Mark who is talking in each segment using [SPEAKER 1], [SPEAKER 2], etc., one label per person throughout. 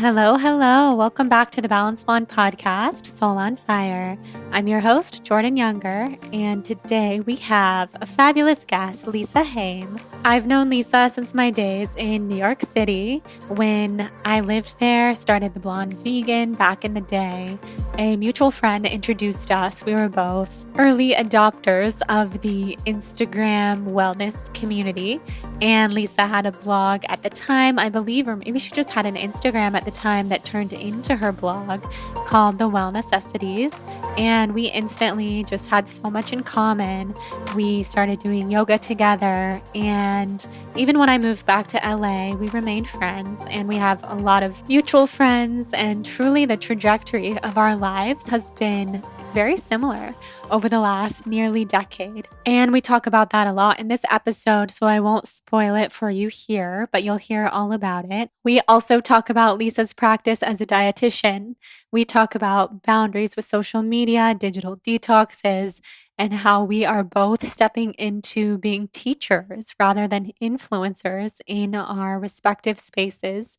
[SPEAKER 1] Hello, hello. Welcome back to the Balanced Blonde podcast, Soul on Fire. I'm your host, Jordan Younger, and today we have a fabulous guest, Lisa Hayim. I've known Lisa since my days in New York City when I lived there, started the Blonde Vegan back in the day. A mutual friend introduced us. We were both early adopters of the Instagram wellness community, and Lisa had a blog at the time, I believe, or maybe she just had an Instagram at the time that turned into her blog called The Well Necessities. And we instantly just had so much in common. We started doing yoga together. And even when I moved back to LA, we remained friends and we have a lot of mutual friends. And truly the trajectory of our lives has been very similar over the last nearly decade. And we talk about that a lot in this episode, so I won't spoil it for you here, but you'll hear all about it. We also talk about Lisa's practice as a dietitian. We talk about boundaries with social media, digital detoxes, and how we are both stepping into being teachers rather than influencers in our respective spaces.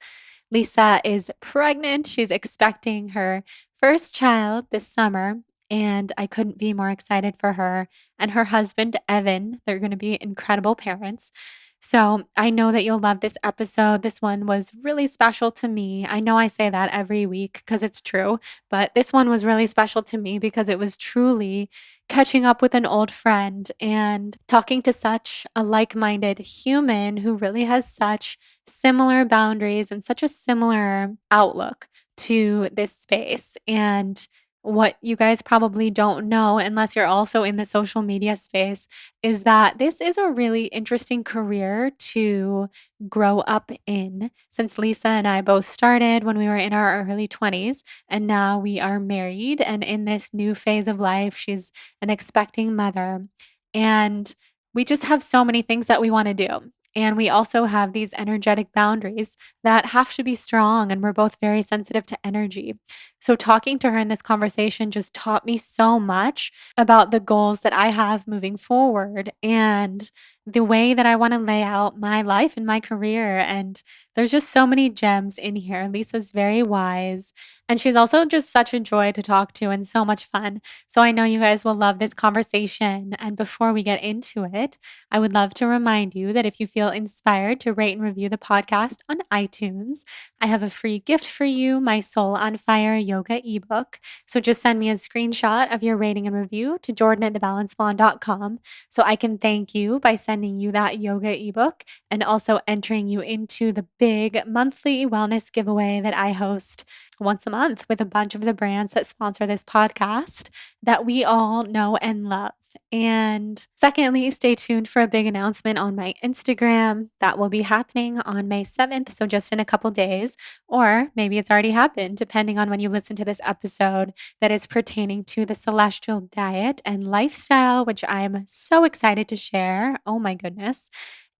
[SPEAKER 1] Lisa is pregnant. She's expecting her first child this summer. And I couldn't be more excited for her and her husband, Evan. They're going to be incredible parents. So I know that you'll love this episode. This one was really special to me. I know I say that every week because it's true, but this one was really special to me because it was truly catching up with an old friend and talking to such a like-minded human who really has such similar boundaries and such a similar outlook to this space. And what you guys probably don't know, unless you're also in the social media space, is that this is a really interesting career to grow up in. Since Lisa and I both started when we were in our early 20s, and now we are married and in this new phase of life, she's an expecting mother. And we just have so many things that we want to do. And we also have these energetic boundaries that have to be strong, and we're both very sensitive to energy. So, talking to her in this conversation just taught me so much about the goals that I have moving forward and the way that I want to lay out my life and my career. And there's just so many gems in here. Lisa's very wise, and she's also just such a joy to talk to and so much fun. So, I know you guys will love this conversation. And before we get into it, I would love to remind you that if you feel inspired to rate and review the podcast on iTunes, I have a free gift for you, my Soul on Fire yoga ebook. So just send me a screenshot of your rating and review to jordan@thebalancedblonde.com so I can thank you by sending you that yoga ebook and also entering you into the big monthly wellness giveaway that I host once a month with a bunch of the brands that sponsor this podcast that we all know and love. And secondly, stay tuned for a big announcement on my Instagram that will be happening on May 7th, so just in a couple days, or maybe it's already happened, depending on when you listen to this episode, that is pertaining to the celestial diet and lifestyle, which I'm so excited to share. Oh my goodness.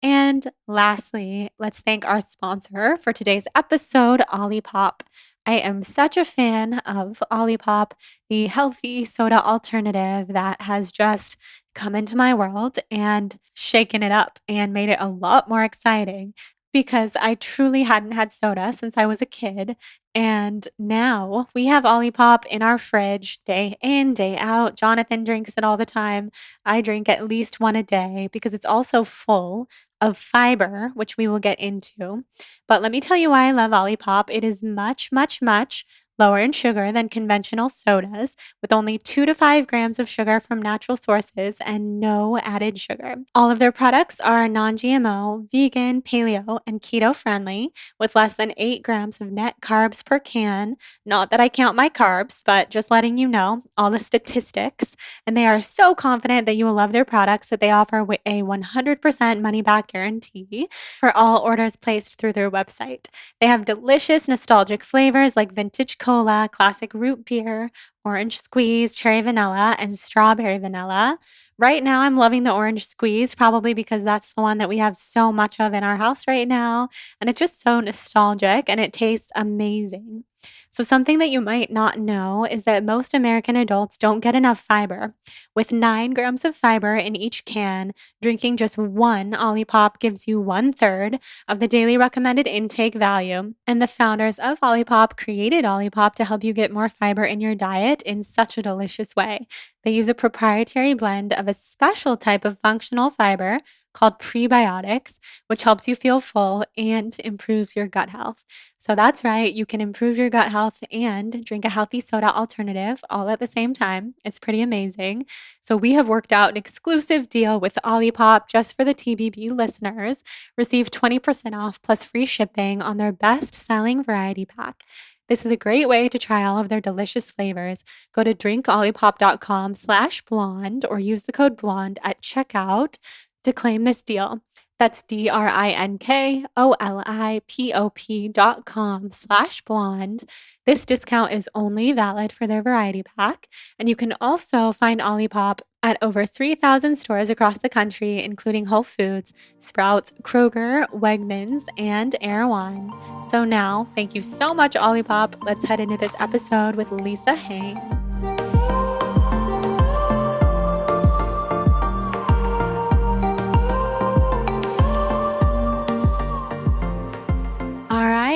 [SPEAKER 1] And lastly, let's thank our sponsor for today's episode, Olipop. I am such a fan of Olipop, the healthy soda alternative that has just come into my world and shaken it up and made it a lot more exciting because I truly hadn't had soda since I was a kid. And now we have Olipop in our fridge day in, day out. Jonathan drinks it all the time. I drink at least one a day because it's also full of fiber, which we will get into. But let me tell you why I love Olipop. It is much, much, much lower in sugar than conventional sodas, with only 2 to 5 grams of sugar from natural sources and no added sugar. All of their products are non-GMO, vegan, paleo, and keto friendly, with less than 8 grams of net carbs per can. Not that I count my carbs, but just letting you know all the statistics. And they are so confident that you will love their products that they offer a 100% money back guarantee for all orders placed through their website. They have delicious, nostalgic flavors like vintage cola, classic root beer, orange squeeze, cherry vanilla, and strawberry vanilla. Right now, I'm loving the orange squeeze, probably because that's the one that we have so much of in our house right now. And it's just so nostalgic and it tastes amazing. So something that you might not know is that most American adults don't get enough fiber. With 9 grams of fiber in each can, drinking just one Olipop gives you 1/3 of the daily recommended intake value. And the founders of Olipop created Olipop to help you get more fiber in your diet in such a delicious way. They use a proprietary blend of a special type of functional fiber called prebiotics, which helps you feel full and improves your gut health. So that's right, you can improve your gut health and drink a healthy soda alternative all at the same time. It's pretty amazing. So we have worked out an exclusive deal with Olipop just for the TBB listeners. Receive 20% off plus free shipping on their best-selling variety pack. This is a great way to try all of their delicious flavors. Go to drinkolipop.com/blonde or use the code blonde at checkout to claim this deal. That's drinkolipop.com/blonde. This discount is only valid for their variety pack. And you can also find Olipop at over 3,000 stores across the country, including Whole Foods, Sprouts, Kroger, Wegmans, and Erewhon. So now, thank you so much, Olipop. Let's head into this episode with Lisa Hayim.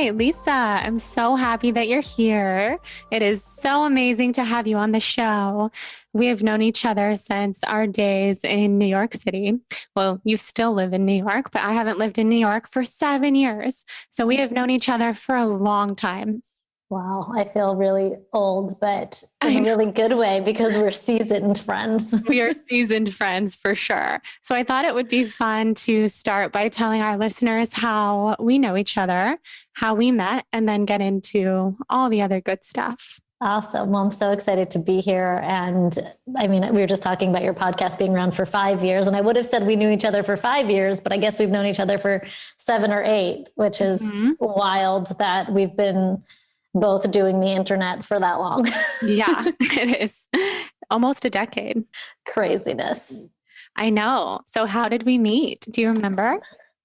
[SPEAKER 1] Lisa, I'm so happy that you're here. It is so amazing to have you on the show. We have known each other since our days in New York City. Well, you still live in New York, but I haven't lived in New York for 7 years. So we have known each other for a long time.
[SPEAKER 2] Wow, I feel really old, but in a really good way because we're seasoned friends.
[SPEAKER 1] We are seasoned friends for sure. So I thought it would be fun to start by telling our listeners how we know each other, how we met, and then get into all the other good stuff.
[SPEAKER 2] Awesome. Well, I'm so excited to be here. And I mean, we were just talking about your podcast being around for 5 years, and I would have said we knew each other for 5 years, but I guess we've known each other for 7 or 8, which is wild that we've been both doing the internet for that long.
[SPEAKER 1] Yeah, it is almost a decade.
[SPEAKER 2] Craziness.
[SPEAKER 1] I know. So how did we meet? Do you remember?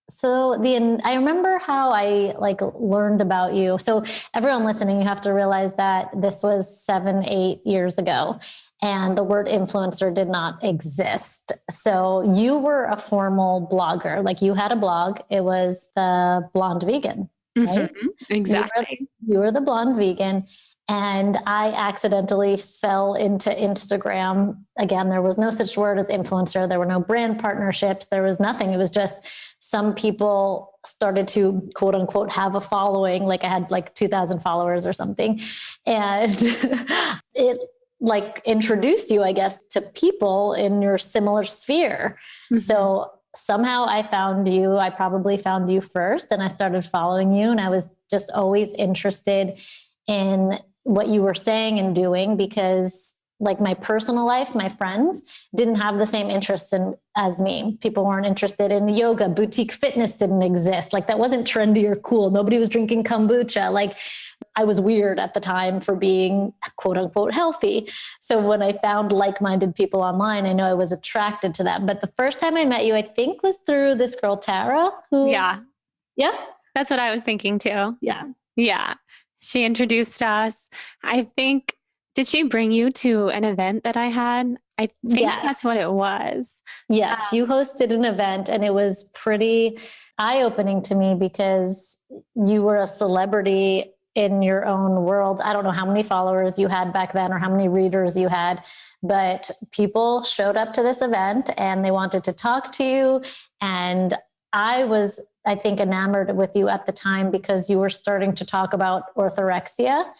[SPEAKER 2] So I remember how I learned about you. So everyone listening, you have to realize that this was 7, 8 years ago, and the word influencer did not exist. So you were a formal blogger. Like, you had a blog. It was the Blonde Vegan. Right?
[SPEAKER 1] Mm-hmm. Exactly.
[SPEAKER 2] You were the Blonde Vegan. And I accidentally fell into Instagram. Again, there was no such word as influencer. There were no brand partnerships. There was nothing. It was just some people started to, quote unquote, have a following. Like, I had 2,000 followers or something. And it introduced you, I guess, to people in your similar sphere. Mm-hmm. So somehow I found you. I probably found you first, and I started following you. And I was just always interested in what you were saying and doing, because my personal life, my friends didn't have the same interests as me. People weren't interested in yoga. Boutique fitness didn't exist. That wasn't trendy or cool. Nobody was drinking kombucha. I was weird at the time for being, quote unquote, healthy. So when I found like-minded people online, I know I was attracted to that. But the first time I met you, I think, was through this girl, Tara.
[SPEAKER 1] Yeah. That's what I was thinking too.
[SPEAKER 2] Yeah.
[SPEAKER 1] She introduced us. I think, did she bring you to an event that I had? I think that's what it was.
[SPEAKER 2] Yes, you hosted an event, and it was pretty eye-opening to me because you were a celebrity in your own world. I don't know how many followers you had back then or how many readers you had, but people showed up to this event and they wanted to talk to you. And I was, I think, enamored with you at the time because you were starting to talk about orthorexia.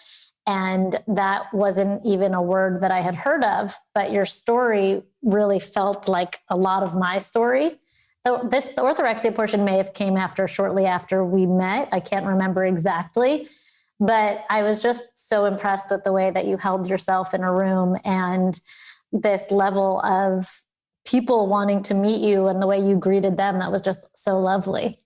[SPEAKER 2] And that wasn't even a word that I had heard of, but your story really felt like a lot of my story. The orthorexia portion may have came shortly after we met. I can't remember exactly, but I was just so impressed with the way that you held yourself in a room and this level of people wanting to meet you and the way you greeted them. That was just so lovely.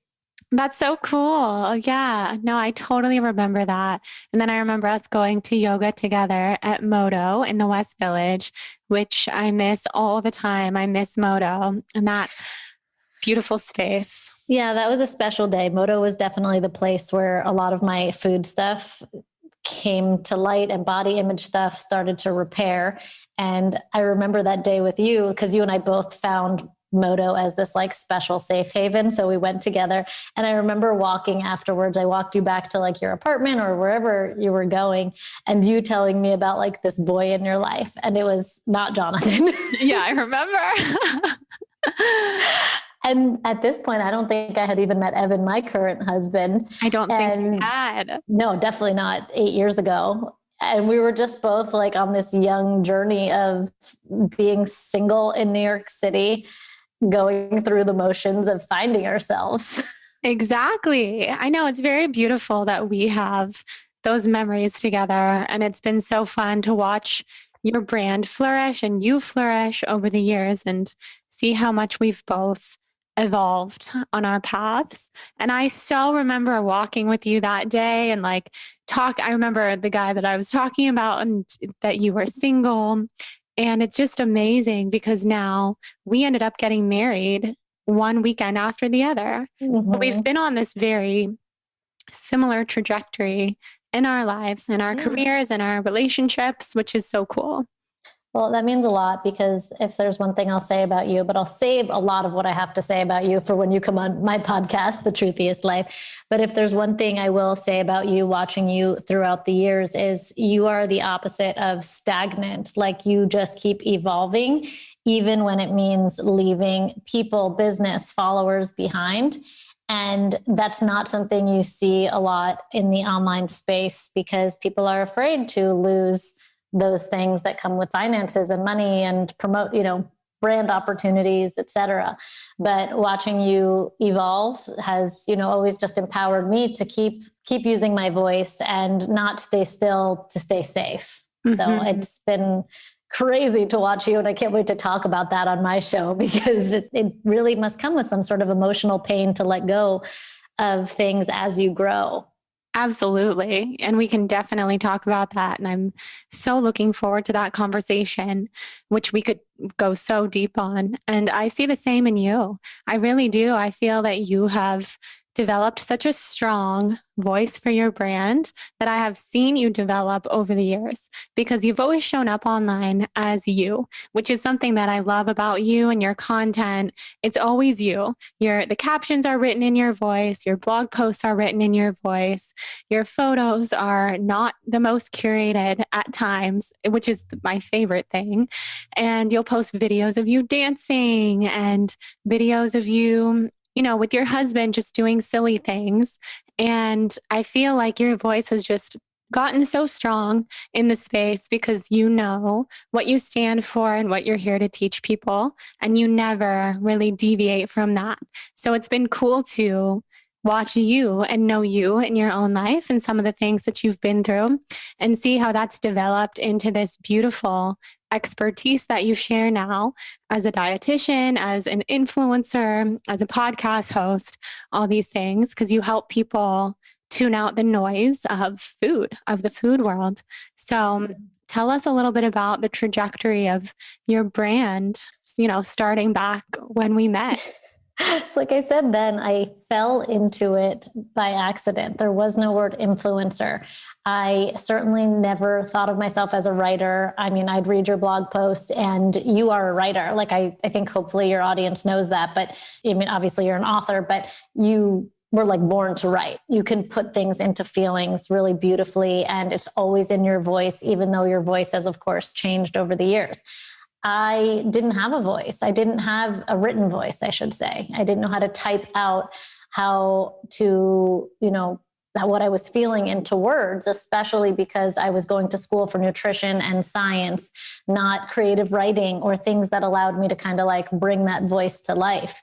[SPEAKER 1] That's so cool. Yeah, no, I totally remember that. And then I remember us going to yoga together at Moto in the West Village, which I miss all the time. I miss Moto and that beautiful space.
[SPEAKER 2] Yeah, that was a special day. Moto was definitely the place where a lot of my food stuff came to light and body image stuff started to repair. And I remember that day with you, because you and I both found Moto as this like special safe haven. So we went together, and I remember walking afterwards. I walked you back to like your apartment or wherever you were going, and you telling me about like this boy in your life. And it was not Jonathan.
[SPEAKER 1] Yeah, I remember.
[SPEAKER 2] And at this point, I don't think I had even met Evan, my current husband.
[SPEAKER 1] I don't think you had.
[SPEAKER 2] No, definitely not 8 years ago. And we were just both like on this young journey of being single in New York City, going through the motions of finding ourselves.
[SPEAKER 1] Exactly. I know it's very beautiful that we have those memories together. And it's been so fun to watch your brand flourish and you flourish over the years and see how much we've both evolved on our paths. And I so remember walking with you that day and like I remember the guy that I was talking about and that you were single. And it's just amazing because now we ended up getting married one weekend after the other.
[SPEAKER 2] Mm-hmm.
[SPEAKER 1] We've been on this very similar trajectory in our lives, in our careers, and our relationships, which is so cool.
[SPEAKER 2] Well, that means a lot, because if there's one thing I'll say about you, but I'll save a lot of what I have to say about you for when you come on my podcast, The Truthiest Life. But if there's one thing I will say about you, watching you throughout the years, is you are the opposite of stagnant. Like, you just keep evolving, even when it means leaving people, business, followers behind. And that's not something you see a lot in the online space, because people are afraid to lose those things that come with finances and money and promote, brand opportunities, et cetera. But watching you evolve has, always just empowered me to keep using my voice and not stay still to stay safe. Mm-hmm. So it's been crazy to watch you. And I can't wait to talk about that on my show, because it really must come with some sort of emotional pain to let go of things as you grow.
[SPEAKER 1] Absolutely. And we can definitely talk about that. And I'm so looking forward to that conversation, which we could go so deep on. And I see the same in you. I really do. I feel that you have developed such a strong voice for your brand that I have seen you develop over the years, because you've always shown up online as you, which is something that I love about you and your content. It's always you. The captions are written in your voice. Your blog posts are written in your voice. Your photos are not the most curated at times, which is my favorite thing. And you'll post videos of you dancing and videos of you with your husband just doing silly things. And I feel like your voice has just gotten so strong in the space because you know what you stand for and what you're here to teach people. And you never really deviate from that. So it's been cool to watch you and know you in your own life and some of the things that you've been through and see how that's developed into this beautiful expertise that you share now as a dietitian, as an influencer, as a podcast host, all these things, because you help people tune out the noise of food, of the food world. So tell us a little bit about the trajectory of your brand, starting back when we met.
[SPEAKER 2] It's like I said, then I fell into it by accident. There was no word influencer. I certainly never thought of myself as a writer. I mean, I'd read your blog posts, and you are a writer. Like, I think hopefully your audience knows that, but I mean, obviously you're an author, but you were like born to write. You can put things into feelings really beautifully, and it's always in your voice, even though your voice has, of course, changed over the years. I didn't have a voice. I didn't have a written voice, I should say. I didn't know how to type out how to, what I was feeling into words, especially because I was going to school for nutrition and science, not creative writing or things that allowed me to kind of like bring that voice to life.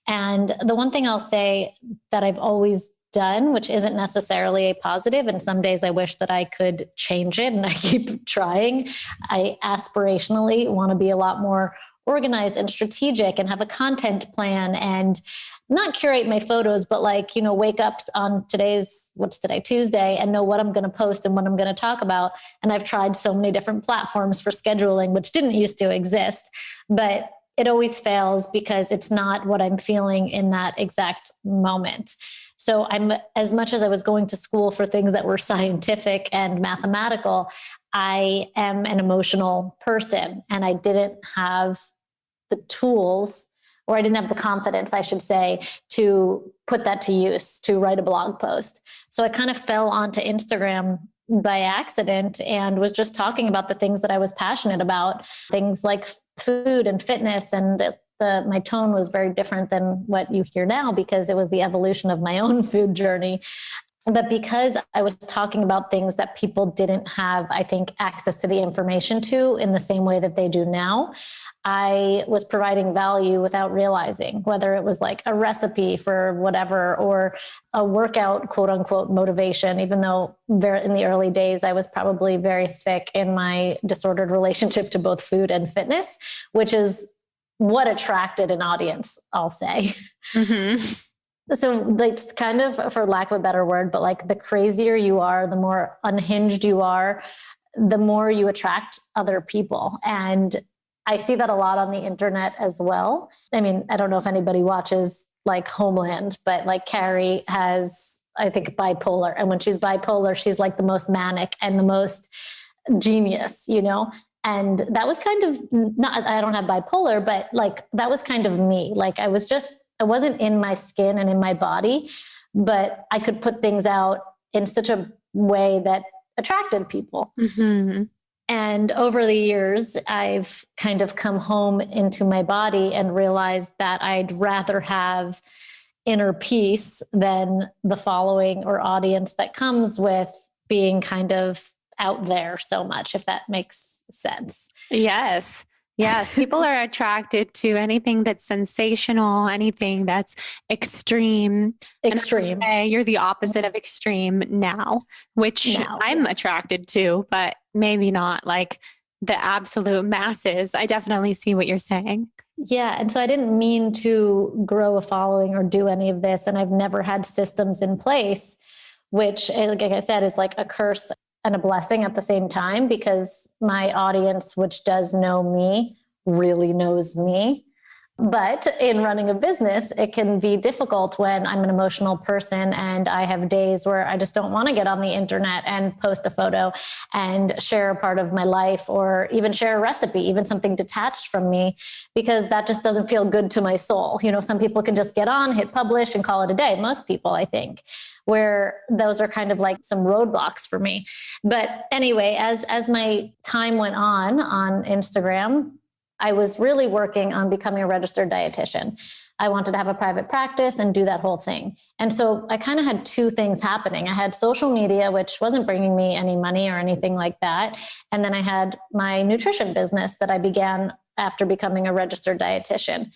[SPEAKER 2] And the one thing I'll say that I've always done, which isn't necessarily a positive, and some days I wish that I could change it, and I keep trying. I aspirationally want to be a lot more organized and strategic and have a content plan and not curate my photos, but wake up on Tuesday, and know what I'm going to post and what I'm going to talk about. And I've tried so many different platforms for scheduling, which didn't used to exist, but it always fails because it's not what I'm feeling in that exact moment. So as much as I was going to school for things that were scientific and mathematical, I am an emotional person, and I didn't have the tools, or I didn't have the confidence, I should say, to put that to use, to write a blog post. So I kind of fell onto Instagram by accident and was just talking about the things that I was passionate about, things like food and fitness. And my tone was very different than what you hear now, because it was the evolution of my own food journey. But because I was talking about things that people didn't have, I think, access to the information to in the same way that they do now, I was providing value without realizing, whether it was like a recipe for whatever or a workout, quote unquote, motivation, even though in the early days, I was probably very thick in my disordered relationship to both food and fitness, which is what attracted an audience, I'll say. Mm-hmm. So like, kind of, for lack of a better word, but like the crazier you are, the more unhinged you are, the more you attract other people. And I see that a lot on the internet as well. I mean, I don't know if anybody watches like Homeland, but like Carrie has, I think, bipolar. And when she's bipolar, she's like the most manic and the most genius, you know? And that was kind of not, I don't have bipolar, but like that was kind of me. Like I wasn't in my skin and in my body, but I could put things out in such a way that attracted people. Mm-hmm. And over the years, I've kind of come home into my body and realized that I'd rather have inner peace than the following or audience that comes with being kind of out there so much, if that makes sense.
[SPEAKER 1] Yes. Yes. People are attracted to anything that's sensational, anything that's extreme.
[SPEAKER 2] Extreme.
[SPEAKER 1] You're the opposite of extreme now, which I'm attracted to, but maybe not like the absolute masses. I definitely see what you're saying.
[SPEAKER 2] Yeah. And so I didn't mean to grow a following or do any of this. And I've never had systems in place, which, like I said, is like a curse and a blessing at the same time, because my audience, which does know me, really knows me. But in running a business, it can be difficult when I'm an emotional person and I have days where I just don't want to get on the internet and post a photo and share a part of my life, or even share a recipe, even something detached from me, because that just doesn't feel good to my soul. You know, some people can just get on, hit publish and call it a day. Most people, I think, where those are kind of like some roadblocks for me. But anyway, as my time went on Instagram, I was really working on becoming a registered dietitian. I wanted to have a private practice and do that whole thing. And so I kind of had two things happening. I had social media, which wasn't bringing me any money or anything like that. And then I had my nutrition business that I began after becoming a registered dietitian.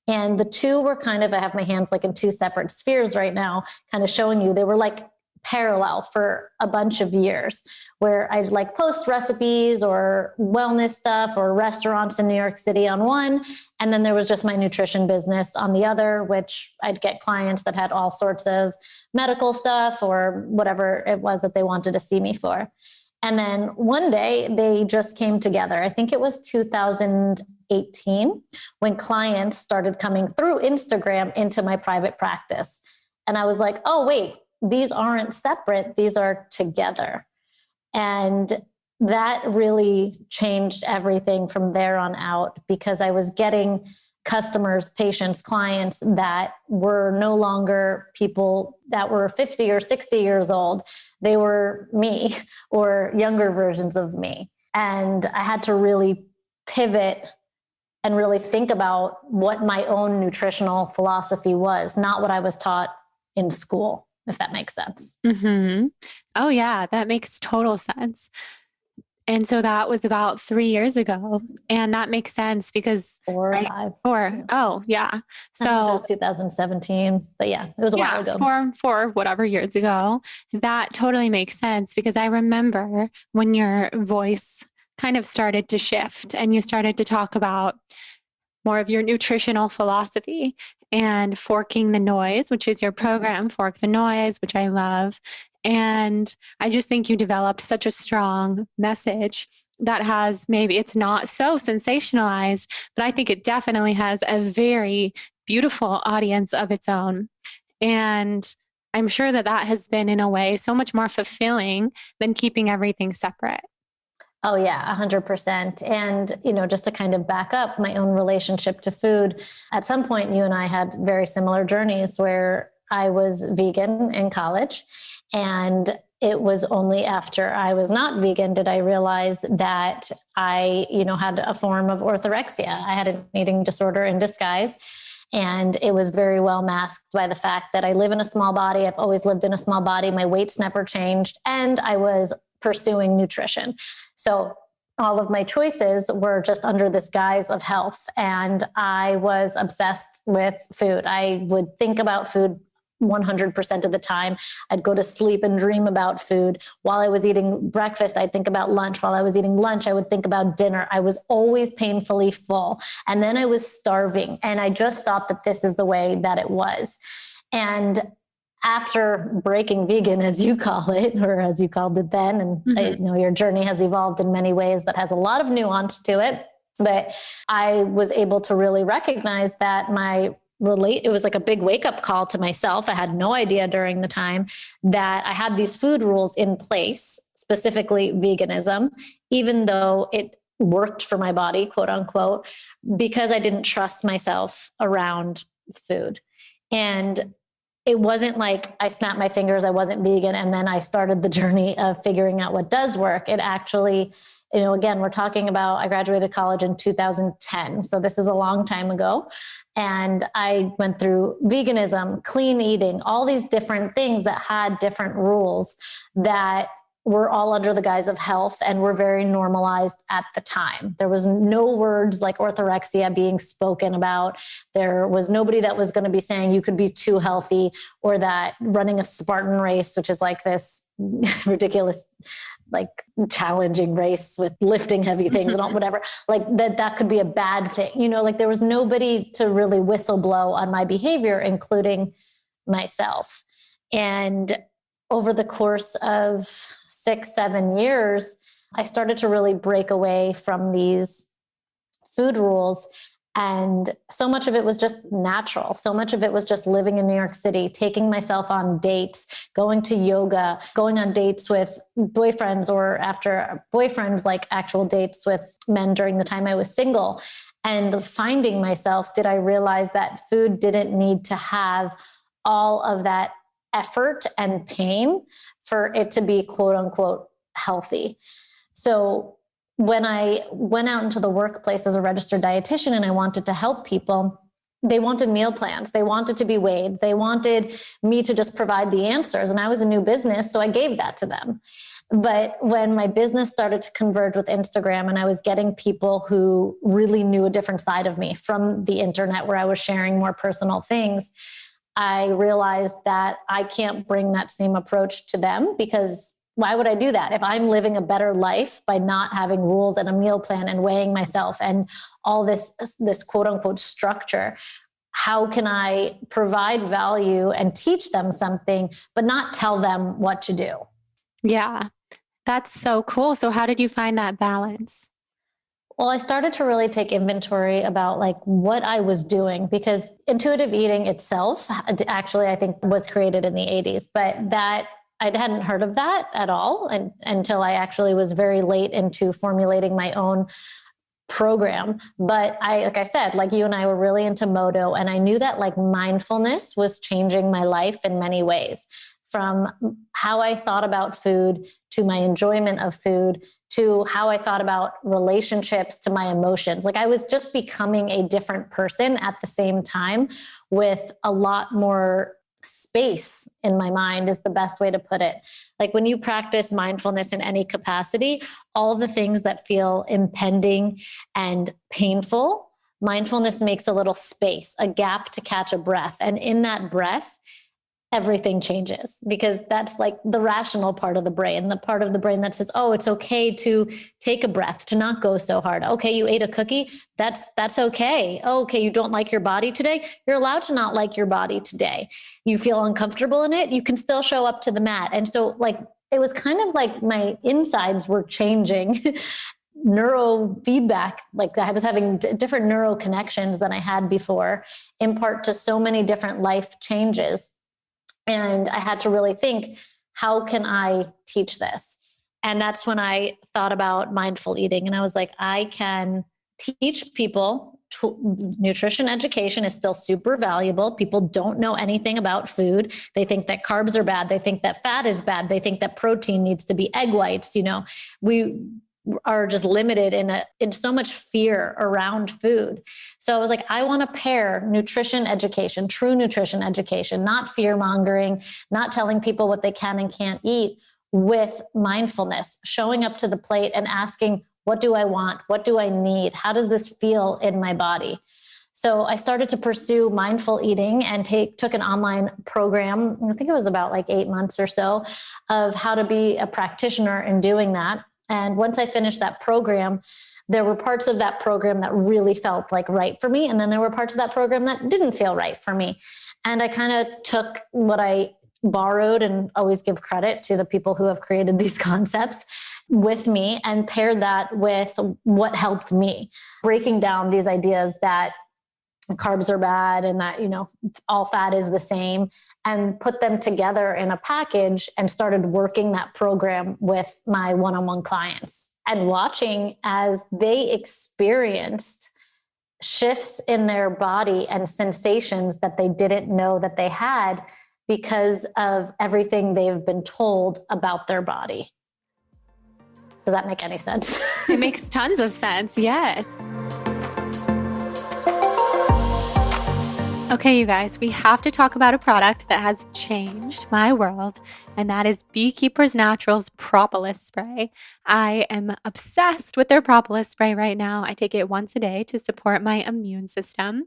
[SPEAKER 2] And the two were kind of, I have my hands like in two separate spheres right now, kind of showing you, they were like parallel for a bunch of years, where I'd like post recipes or wellness stuff or restaurants in New York City on one. And then there was just my nutrition business on the other, which I'd get clients that had all sorts of medical stuff or whatever it was that they wanted to see me for. And then one day they just came together. I think it was 2018 when clients started coming through Instagram into my private practice. And I was like, oh, wait, these aren't separate. These are together. And that really changed everything from there on out, because I was getting customers, patients, clients that were no longer people that were 50 or 60 years old. They were me or younger versions of me. And I had to really pivot and really think about what my own nutritional philosophy was, not what I was taught in school, if that makes sense.
[SPEAKER 1] Mm-hmm. Oh yeah, that makes total sense. And so that was about 3 years ago. And that makes sense because
[SPEAKER 2] 4 or 5.
[SPEAKER 1] 4. Oh yeah. So
[SPEAKER 2] it was 2017, but yeah, it was a while ago.
[SPEAKER 1] 4 whatever years ago. That totally makes sense, because I remember when your voice kind of started to shift and you started to talk about more of your nutritional philosophy and forking the noise, which is your program, Fork the Noise, which I love. And I just think you developed such a strong message that has, maybe it's not so sensationalized, but I think it definitely has a very beautiful audience of its own. And I'm sure that that has been, in a way, so much more fulfilling than keeping everything separate.
[SPEAKER 2] Oh yeah, 100%. And, just to kind of back up my own relationship to food, at some point you and I had very similar journeys where I was vegan in college. And it was only after I was not vegan did I realize that I, had a form of orthorexia. I had an eating disorder in disguise. And it was very well masked by the fact that I live in a small body. I've always lived in a small body. My weight's never changed. And I was pursuing nutrition. So all of my choices were just under this guise of health. And I was obsessed with food. I would think about food 100% of the time. I'd go to sleep and dream about food. While I was eating breakfast, I'd think about lunch. While I was eating lunch, I would think about dinner. I was always painfully full. And then I was starving. And I just thought that this is the way that it was. And after breaking vegan, as you call it, or as you called it then, and I know your journey has evolved in many ways that has a lot of nuance to it, but I was able to really recognize that it was like a big wake up call to myself. I had no idea during the time that I had these food rules in place, specifically veganism, even though it worked for my body, quote unquote, because I didn't trust myself around food. And it wasn't like I snapped my fingers, I wasn't vegan, and then I started the journey of figuring out what does work. It actually, again, we're talking about, I graduated college in 2010. So this is a long time ago. And I went through veganism, clean eating, all these different things that had different rules that were all under the guise of health and were very normalized at the time. There was no words like orthorexia being spoken about. There was nobody that was going to be saying you could be too healthy, or that running a Spartan race, which is like this ridiculous, like challenging race with lifting heavy things and all, whatever, like that could be a bad thing. Like there was nobody to really whistle blow on my behavior, including myself. And over the course of 6-7 years, I started to really break away from these food rules. And so much of it was just natural. So much of it was just living in New York City, taking myself on dates, going to yoga, going on dates with boyfriends, or after boyfriends, like actual dates with men during the time I was single. And finding myself, did I realize that food didn't need to have all of that effort and pain for it to be quote unquote healthy. So when I went out into the workplace as a registered dietitian and I wanted to help people, they wanted meal plans. They wanted to be weighed. They wanted me to just provide the answers. And I was a new business, so I gave that to them. But when my business started to converge with Instagram and I was getting people who really knew a different side of me from the internet, where I was sharing more personal things, I realized that I can't bring that same approach to them, because why would I do that? If I'm living a better life by not having rules and a meal plan and weighing myself and all this quote unquote structure, how can I provide value and teach them something, but not tell them what to do?
[SPEAKER 1] Yeah, that's so cool. So how did you find that balance?
[SPEAKER 2] Well, I started to really take inventory about like what I was doing, because intuitive eating itself actually, I think, was created in the 80s, but that I hadn't heard of that at all until I actually was very late into formulating my own program. But like I said, like you and I were really into Modo, and I knew that like mindfulness was changing my life in many ways, from how I thought about food to my enjoyment of food, to how I thought about relationships, to my emotions. Like I was just becoming a different person at the same time, with a lot more space in my mind, is the best way to put it. Like when you practice mindfulness in any capacity, all the things that feel impending and painful, mindfulness makes a little space, a gap to catch a breath. And in that breath, everything changes, because that's like the rational part of the brain, the part of the brain that says, oh, it's okay to take a breath, to not go so hard. Okay, you ate a cookie. That's okay. Oh, okay, you don't like your body today. You're allowed to not like your body today. You feel uncomfortable in it. You can still show up to the mat. And so like, it was kind of like my insides were changing. Neurofeedback, like I was having different neural connections than I had before, in part to so many different life changes. And I had to really think, how can I teach this? And that's when I thought about mindful eating. And I was like, I can teach people. Nutrition education is still super valuable. People don't know anything about food. They think that carbs are bad. They think that fat is bad. They think that protein needs to be egg whites. We are just limited in so much fear around food. So I was like, I want to pair nutrition education, true nutrition education, not fear mongering, not telling people what they can and can't eat, with mindfulness, showing up to the plate and asking, what do I want? What do I need? How does this feel in my body? So I started to pursue mindful eating and took an online program. I think it was about like 8 months or so of how to be a practitioner in doing that. And once I finished that program, there were parts of that program that really felt like right for me. And then there were parts of that program that didn't feel right for me. And I kind of took what I borrowed, and always give credit to the people who have created these concepts with me, and paired that with what helped me, breaking down these ideas that carbs are bad and that, all fat is the same, and put them together in a package and started working that program with my one-on-one clients and watching as they experienced shifts in their body and sensations that they didn't know that they had because of everything they've been told about their body. Does that make any sense?
[SPEAKER 1] It makes tons of sense. Yes. Okay, you guys, we have to talk about a product that has changed my world, and that is Beekeepers Naturals Propolis Spray. I am obsessed with their Propolis Spray right now. I take it once a day to support my immune system.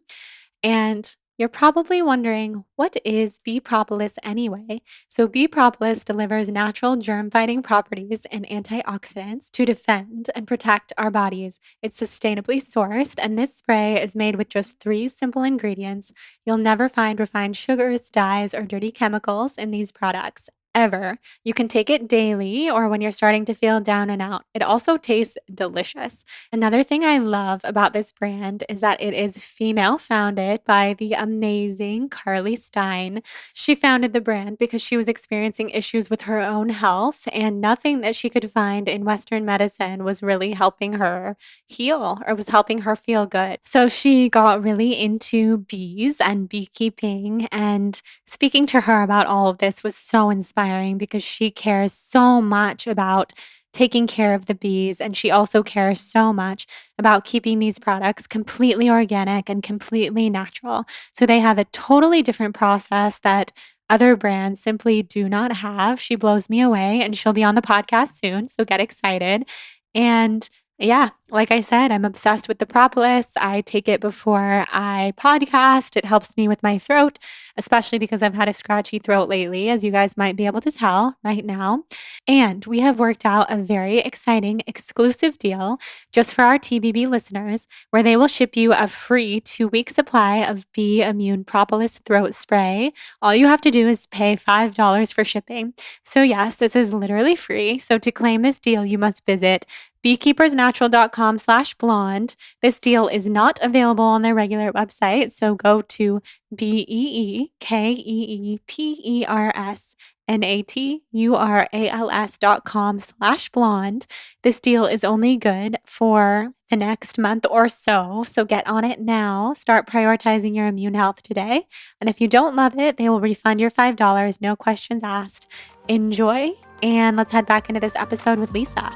[SPEAKER 1] And you're probably wondering, what is bee propolis anyway? So bee propolis delivers natural germ-fighting properties and antioxidants to defend and protect our bodies. It's sustainably sourced, and this spray is made with just 3 simple ingredients. You'll never find refined sugars, dyes, or dirty chemicals in these products, ever. You can take it daily or when you're starting to feel down and out. It also tastes delicious. Another thing I love about this brand is that it is female founded by the amazing Carly Stein. She founded the brand because she was experiencing issues with her own health, and nothing that she could find in Western medicine was really helping her heal or was helping her feel good. So she got really into bees and beekeeping, and speaking to her about all of this was so inspiring because she cares so much about taking care of the bees, and she also cares so much about keeping these products completely organic and completely natural. So they have a totally different process that other brands simply do not have. She blows me away, and she'll be on the podcast soon, so get excited. And yeah, like I said, I'm obsessed with the propolis. I take it before I podcast. It helps me with my throat, especially because I've had a scratchy throat lately, as you guys might be able to tell right now. And we have worked out a very exciting exclusive deal just for our TBB listeners, where they will ship you a free 2-week supply of Bee Immune Propolis Throat Spray. All you have to do is pay $5 for shipping. So yes, this is literally free. So to claim this deal, you must visit beekeepersnatural.com/blonde. This deal is not available on their regular website, so go to beekeepersnatural.com/blonde. This deal is only good for the next month or so, so get on it now. Start prioritizing your immune health today. And if you don't love it, they will refund your $5, no questions asked. Enjoy, and let's head back into this episode with Lisa.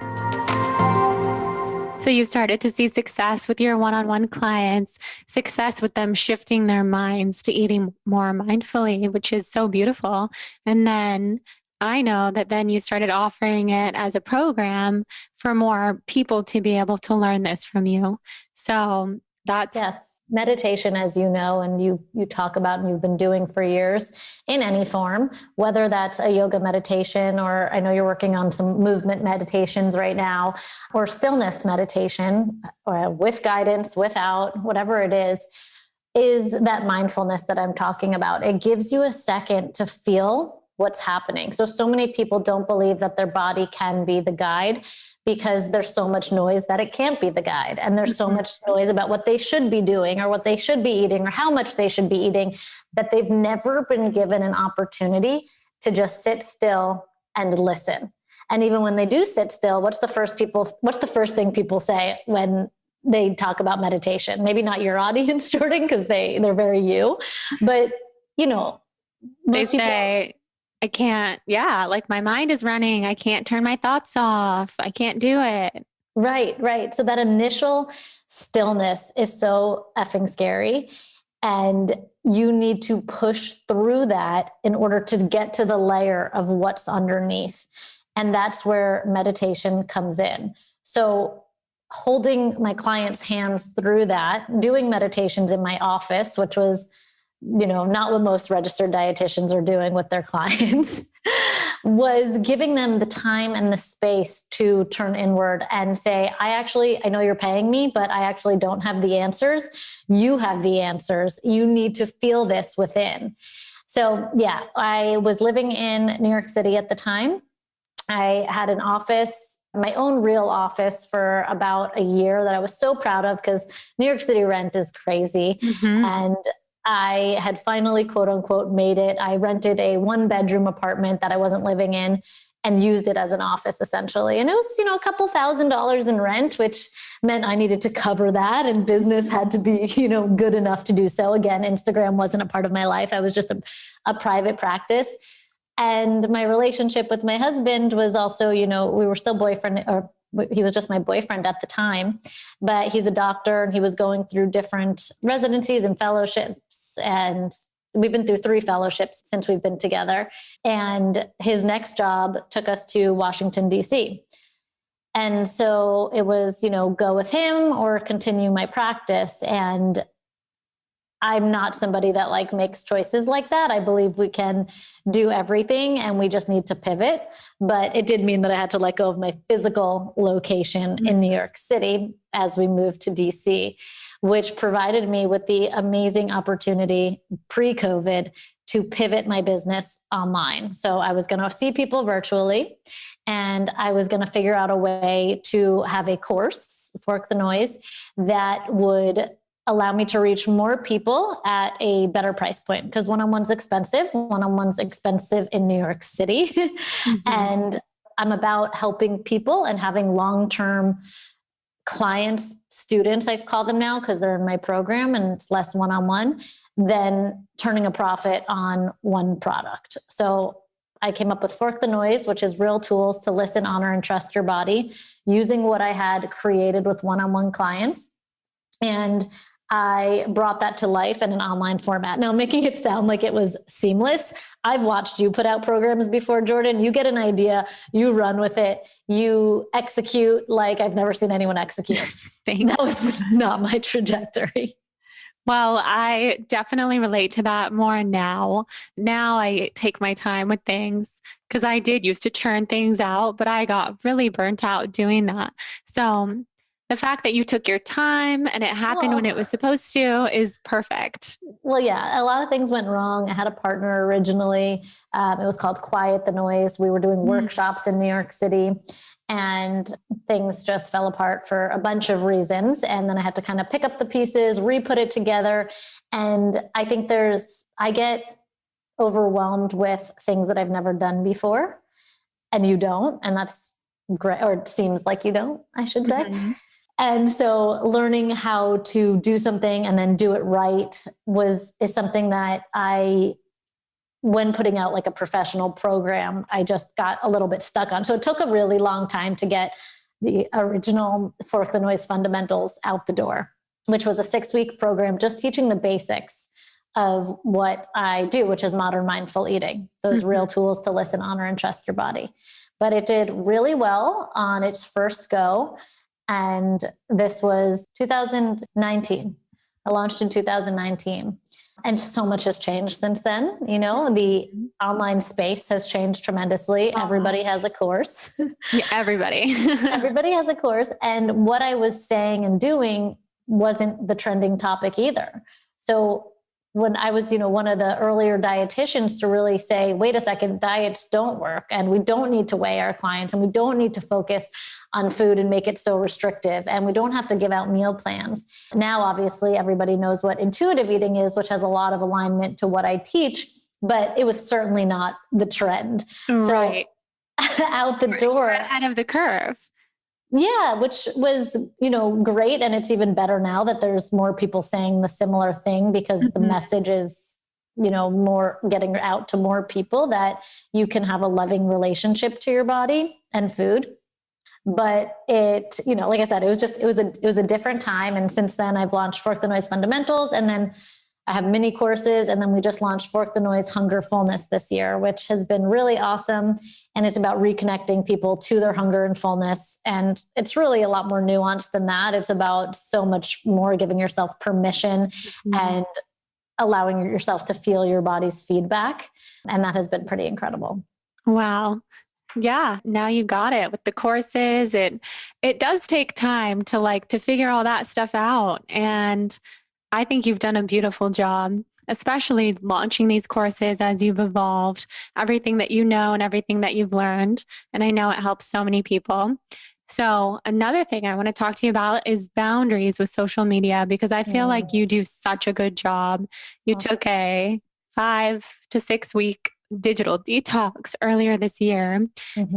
[SPEAKER 1] So you started to see success with your one-on-one clients, success with them shifting their minds to eating more mindfully, which is so beautiful. And then I know that then you started offering it as a program for more people to be able to learn this from you. So that's...
[SPEAKER 2] Yes. Meditation, as you know, and you talk about and you've been doing for years in any form, whether that's a yoga meditation, or I know you're working on some movement meditations right now, or stillness meditation, or with guidance, without, whatever it is that mindfulness that I'm talking about. It gives you a second to feel what's happening. So many people don't believe that their body can be the guide because there's so much noise that it can't be the guide. And there's so much noise about what they should be doing or what they should be eating or how much they should be eating, that they've never been given an opportunity to just sit still and listen. And even when they do sit still, what's the first thing people say when they talk about meditation? Maybe not your audience, Jordan, because they're very you, but
[SPEAKER 1] they say, I can't, like my mind is running. I can't turn my thoughts off. I can't do it.
[SPEAKER 2] Right. So that initial stillness is so effing scary. And you need to push through that in order to get to the layer of what's underneath. And that's where meditation comes in. So holding my clients' hands through that, doing meditations in my office, which was not what most registered dietitians are doing with their clients, was giving them the time and the space to turn inward and say, I know you're paying me, but I actually don't have the answers. You have the answers. You need to feel this within. So I was living in New York City at the time. I had an office, my own real office, for about a year that I was so proud of, because New York City rent is crazy. And I had finally, quote unquote, made it. I rented a 1-bedroom apartment that I wasn't living in and used it as an office essentially. And it was, a couple $1,000s in rent, which meant I needed to cover that, and business had to be, good enough to do so. Again, Instagram wasn't a part of my life. I was just a private practice. And my relationship with my husband was also, we were still boyfriend, or he was just my boyfriend at the time, but he's a doctor and he was going through different residencies and fellowships. And we've been through 3 fellowships since we've been together. And his next job took us to Washington, D.C. And so it was, go with him or continue my practice. And I'm not somebody that makes choices like that. I believe we can do everything and we just need to pivot. But it did mean that I had to let go of my physical location in New York City as we moved to DC, which provided me with the amazing opportunity pre-COVID to pivot my business online. So I was going to see people virtually, and I was going to figure out a way to have a course, Fork the Noise, that would allow me to reach more people at a better price point, because one-on-one's expensive. One-on-one's expensive in New York City. And I'm about helping people and having long-term clients, students, I call them now, because they're in my program and it's less one-on-one, than turning a profit on one product. So I came up with Fork the Noise, which is real tools to listen, honor, and trust your body, using what I had created with one-on-one clients. And I brought that to life in an online format. Now, making it sound like it was seamless, I've watched you put out programs before, Jordan. You get an idea, you run with it, you execute like I've never seen anyone execute. That was not my trajectory.
[SPEAKER 1] Well, I definitely relate to that more now. Now I take my time with things, because I did used to churn things out, but I got really burnt out doing that. So the fact that you took your time and it happened when it was supposed to is perfect.
[SPEAKER 2] Well, yeah, a lot of things went wrong. I had a partner originally. It was called Quiet the Noise. We were doing workshops in New York City, and things just fell apart for a bunch of reasons. And then I had to kind of pick up the pieces, re-put it together. And I think I get overwhelmed with things that I've never done before, and you don't. And that's great, or it seems like you don't, I should say. And so learning how to do something and then do it right is something that when putting out like a professional program, I just got a little bit stuck on. So it took a really long time to get the original Fork the Noise fundamentals out the door, which was a 6-week program, just teaching the basics of what I do, which is modern mindful eating, those real tools to listen, honor, and trust your body. But it did really well on its first go. And this was 2019. I launched in 2019. And so much has changed since then. The online space has changed tremendously. Everybody has a course.
[SPEAKER 1] Yeah, everybody.
[SPEAKER 2] Everybody has a course. And what I was saying and doing wasn't the trending topic either. So when I was, one of the earlier dietitians to really say, wait a second, diets don't work, and we don't need to weigh our clients, and we don't need to focus on food and make it so restrictive, and we don't have to give out meal plans. Now, obviously, everybody knows what intuitive eating is, which has a lot of alignment to what I teach, but it was certainly not the trend.
[SPEAKER 1] Right.
[SPEAKER 2] So out the door.
[SPEAKER 1] Ahead of the curve.
[SPEAKER 2] Yeah, which was, great. And it's even better now that there's more people saying the similar thing, because the message is, more getting out to more people that you can have a loving relationship to your body and food. But it, like I said, it was a different time. And since then I've launched Fork the Noise Fundamentals, and then I have mini courses, and then we just launched Fork the Noise Hunger Fullness this year, which has been really awesome. And it's about reconnecting people to their hunger and fullness. And it's really a lot more nuanced than that. It's about so much more giving yourself permission and allowing yourself to feel your body's feedback. And that has been pretty incredible.
[SPEAKER 1] Wow. Yeah. Now you got it with the courses. It does take time to figure all that stuff out. And I think you've done a beautiful job, especially launching these courses as you've evolved, everything that you know and everything that you've learned. And I know it helps so many people. So another thing I want to talk to you about is boundaries with social media, because I feel like you do such a good job. You took a 5 to 6 week digital detox earlier this year.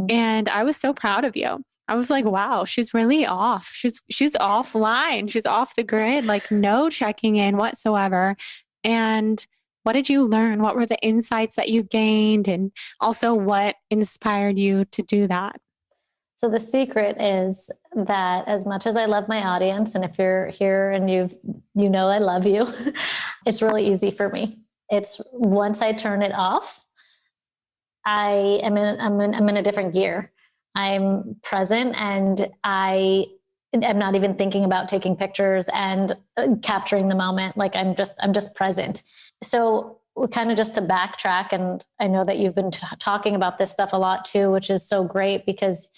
[SPEAKER 1] And I was so proud of you. I was like, wow, she's really off. She's offline. She's off the grid, like no checking in whatsoever. And what did you learn? What were the insights that you gained? And also what inspired you to do that?
[SPEAKER 2] So the secret is that as much as I love my audience, and if you're here and I love you, it's really easy for me. It's once I turn it off, I'm in a different gear. I'm present, and I am not even thinking about taking pictures and capturing the moment. Like I'm just present. So kind of just to backtrack, and I know that you've been talking about this stuff a lot too, which is so great, because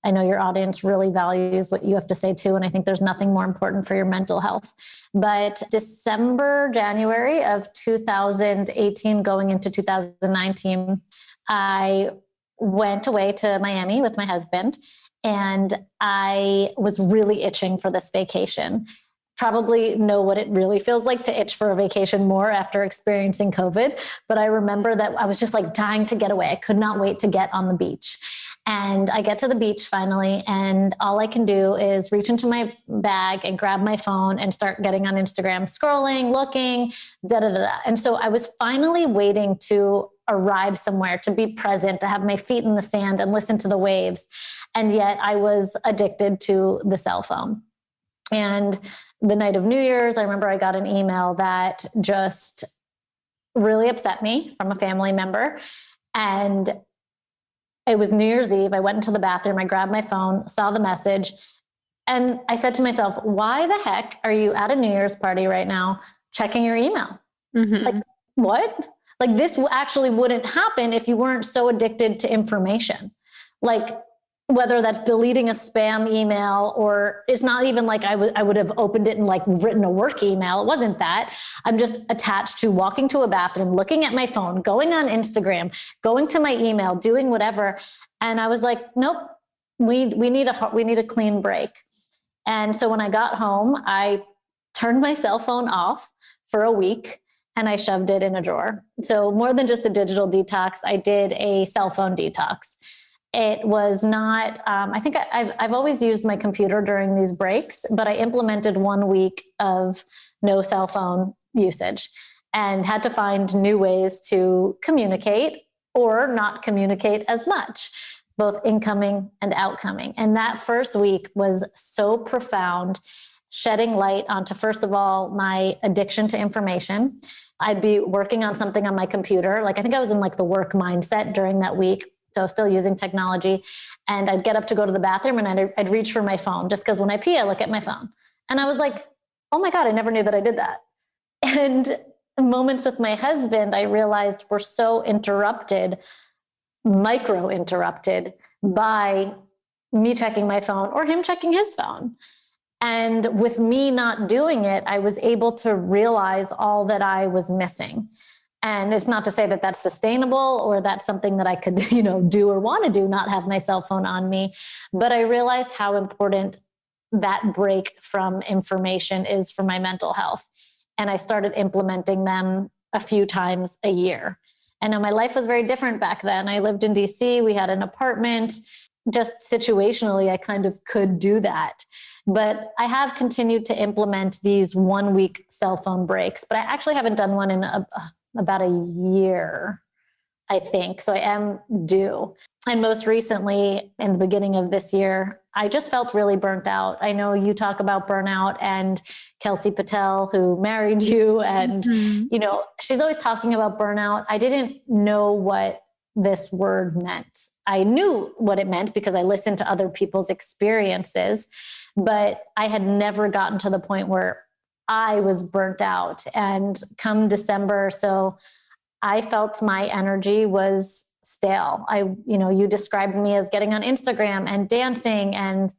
[SPEAKER 2] I know your audience really values what you have to say too. And I think there's nothing more important for your mental health. But January of 2018, going into 2019, I went away to Miami with my husband, and I was really itching for this vacation. Probably know what it really feels like to itch for a vacation more after experiencing COVID. But I remember that I was just like dying to get away. I could not wait to get on the beach. And I get to the beach finally, and all I can do is reach into my bag and grab my phone and start getting on Instagram, scrolling, looking, And so I was finally waiting to arrive somewhere, to be present, to have my feet in the sand and listen to the waves. And yet I was addicted to the cell phone. And the night of New Year's, I remember I got an email that just really upset me from a family member. And it was New Year's Eve. I went into the bathroom, I grabbed my phone, saw the message, and I said to myself, why the heck are you at a New Year's party right now checking your email? Like, what? Like, this actually wouldn't happen if you weren't so addicted to information. Like, whether that's deleting a spam email, or it's not even like I would have opened it and like written a work email. It wasn't that. I'm just attached to walking to a bathroom, looking at my phone, going on Instagram, going to my email, doing whatever. And I was like, nope, we need a clean break. And so when I got home, I turned my cell phone off for a week, and I shoved it in a drawer. So more than just a digital detox, I did a cell phone detox. It was not, I think I've always used my computer during these breaks, but I implemented 1 week of no cell phone usage and had to find new ways to communicate or not communicate as much, both incoming and outcoming. And that first week was so profound, shedding light onto, first of all, my addiction to information. I'd be working on something on my computer. Like, I think I was in like the work mindset during that week. So still using technology, and I'd get up to go to the bathroom, and I'd reach for my phone, just because when I pee, I look at my phone. And I was like, oh my God, I never knew that I did that. And moments with my husband, I realized we're so micro interrupted by me checking my phone or him checking his phone. And with me not doing it, I was able to realize all that I was missing. And it's not to say that that's sustainable or that's something that I could, do or want to do, not have my cell phone on me. But I realized how important that break from information is for my mental health. And I started implementing them a few times a year. And my life was very different back then. I lived in DC. We had an apartment. Just situationally, I kind of could do that. But I have continued to implement these 1 week cell phone breaks, but I actually haven't done one in about a year, I think. So I am due. And most recently, in the beginning of this year, I just felt really burnt out. I know you talk about burnout, and Kelsey Patel, who married you, and, she's always talking about burnout. I didn't know what this word meant. I knew what it meant because I listened to other people's experiences, but I had never gotten to the point where I was burnt out. And come December, so I felt my energy was stale. You described me as getting on Instagram and dancing and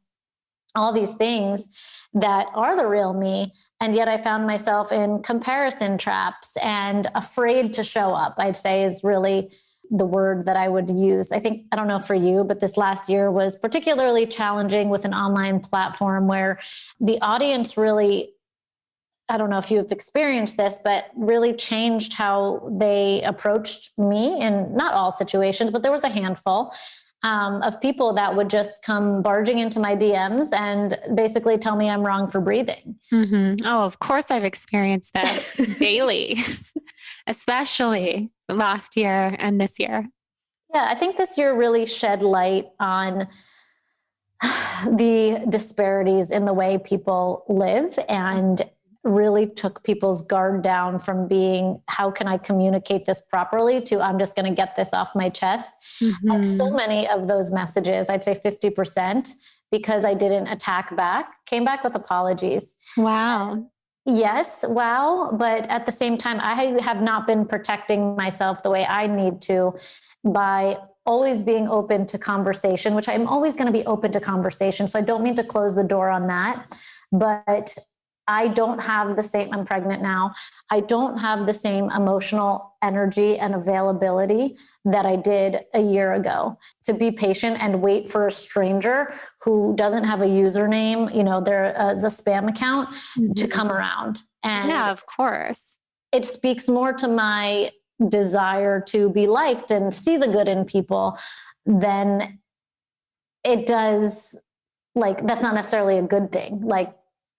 [SPEAKER 2] all these things that are the real me. And yet I found myself in comparison traps and afraid to show up, I'd say, is really the word that I would use. I don't know for you, but this last year was particularly challenging with an online platform where the audience really, I don't know if you've experienced this, but really changed how they approached me in not all situations, but there was a handful of people that would just come barging into my DMs and basically tell me I'm wrong for breathing.
[SPEAKER 1] Mm-hmm. Oh, of course I've experienced that daily, especially last year and this year.
[SPEAKER 2] Yeah, I think this year really shed light on the disparities in the way people live and really took people's guard down from being, how can I communicate this properly, to I'm just going to get this off my chest.
[SPEAKER 1] Mm-hmm.
[SPEAKER 2] And so many of those messages, I'd say 50%, because I didn't attack back, came back with apologies.
[SPEAKER 1] Wow.
[SPEAKER 2] Yes, wow. But at the same time, I have not been protecting myself the way I need to by always being open to conversation, which I'm always going to be open to conversation. So I don't mean to close the door on that, but I don't have the same, I'm pregnant now. I don't have the same emotional energy and availability that I did a year ago to be patient and wait for a stranger who doesn't have a username, they're a spam account, to come around. And
[SPEAKER 1] yeah, of course.
[SPEAKER 2] It speaks more to my desire to be liked and see the good in people than it does. That's not necessarily a good thing.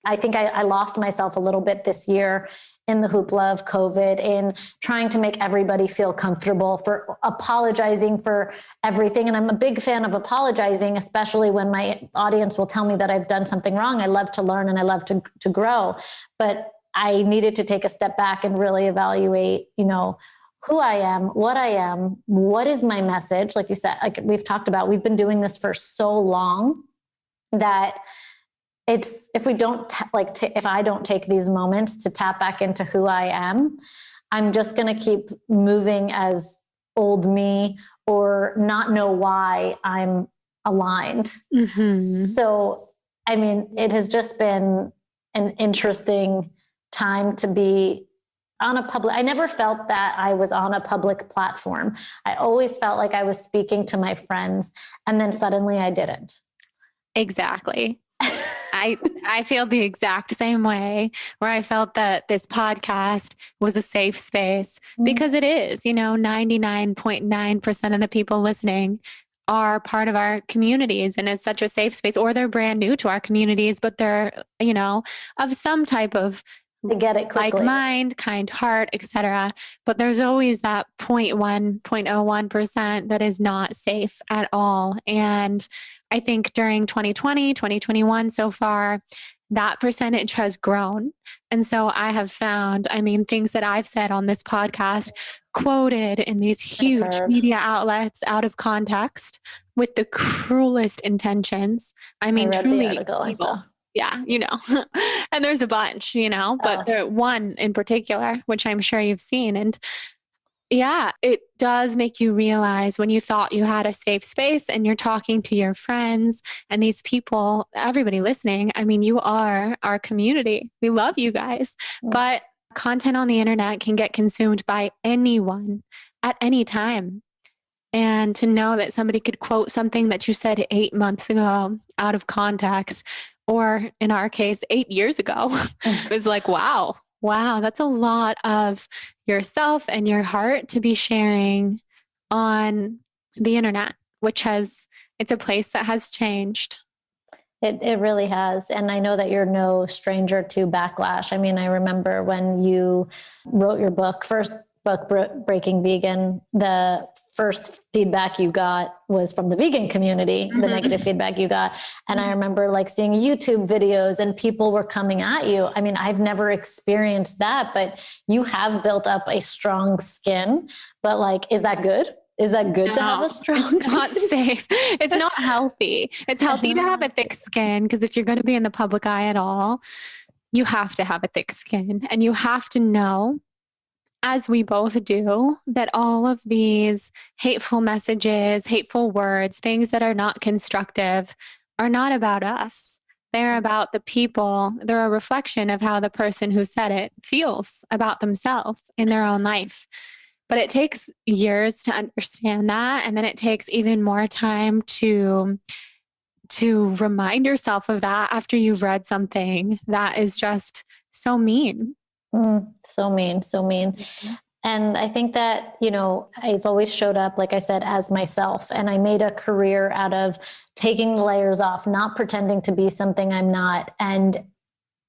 [SPEAKER 2] I think I lost myself a little bit this year in the hoopla of COVID, in trying to make everybody feel comfortable, for apologizing for everything. And I'm a big fan of apologizing, especially when my audience will tell me that I've done something wrong. I love to learn and I love to grow, but I needed to take a step back and really evaluate, who I am, what is my message? Like you said, like we've talked about, we've been doing this for so long that it's, if we don't if I don't take these moments to tap back into who I am, I'm just going to keep moving as old me or not know why I'm aligned.
[SPEAKER 1] Mm-hmm.
[SPEAKER 2] So, it has just been an interesting time to be on a public. I never felt that I was on a public platform. I always felt like I was speaking to my friends, and then suddenly I didn't.
[SPEAKER 1] Exactly. I feel the exact same way, where I felt that this podcast was a safe space, because it is, 99.9% of the people listening are part of our communities, and it's such a safe space, or they're brand new to our communities, but they're, of some type of
[SPEAKER 2] they get it quickly.
[SPEAKER 1] Like mind, kind heart, etc. But there's always that 0.1, 0.01% that is not safe at all. And I think during 2020, 2021 so far, that percentage has grown. And so I have found, things that I've said on this podcast, quoted in these huge media outlets out of context with the cruelest intentions. I read truly
[SPEAKER 2] the article,
[SPEAKER 1] evil. Yeah, and there's a bunch, but one in particular, which I'm sure you've seen. And, Yeah, it does make you realize when you thought you had a safe space and you're talking to your friends and these people, everybody listening. I mean, you are our community. We love you guys. But content on the internet can get consumed by anyone at any time. And to know that somebody could quote something that you said 8 months ago out of context, or in our case, 8 years ago, was like, wow, that's a lot of yourself and your heart to be sharing on the internet, it's a place that has changed.
[SPEAKER 2] It really has. And I know that you're no stranger to backlash. I mean, I remember when you wrote your first book, Breaking Vegan, the first feedback you got was from the vegan community, the negative feedback you got. And I remember like seeing YouTube videos and people were coming at you. I mean, I've never experienced that, but you have built up a strong skin. But like, is that good? Is that good to have a strong
[SPEAKER 1] skin? Not safe. It's not healthy. It's healthy to have a thick skin, because if you're going to be in the public eye at all, you have to have a thick skin, and you have to know, as we both do, that all of these hateful messages, hateful words, things that are not constructive are not about us. They're about the people. They're a reflection of how the person who said it feels about themselves in their own life. But it takes years to understand that. And then it takes even more time to remind yourself of that after you've read something that is just so mean.
[SPEAKER 2] So mean. And I think that, I've always showed up, like I said, as myself. And I made a career out of taking the layers off, not pretending to be something I'm not. And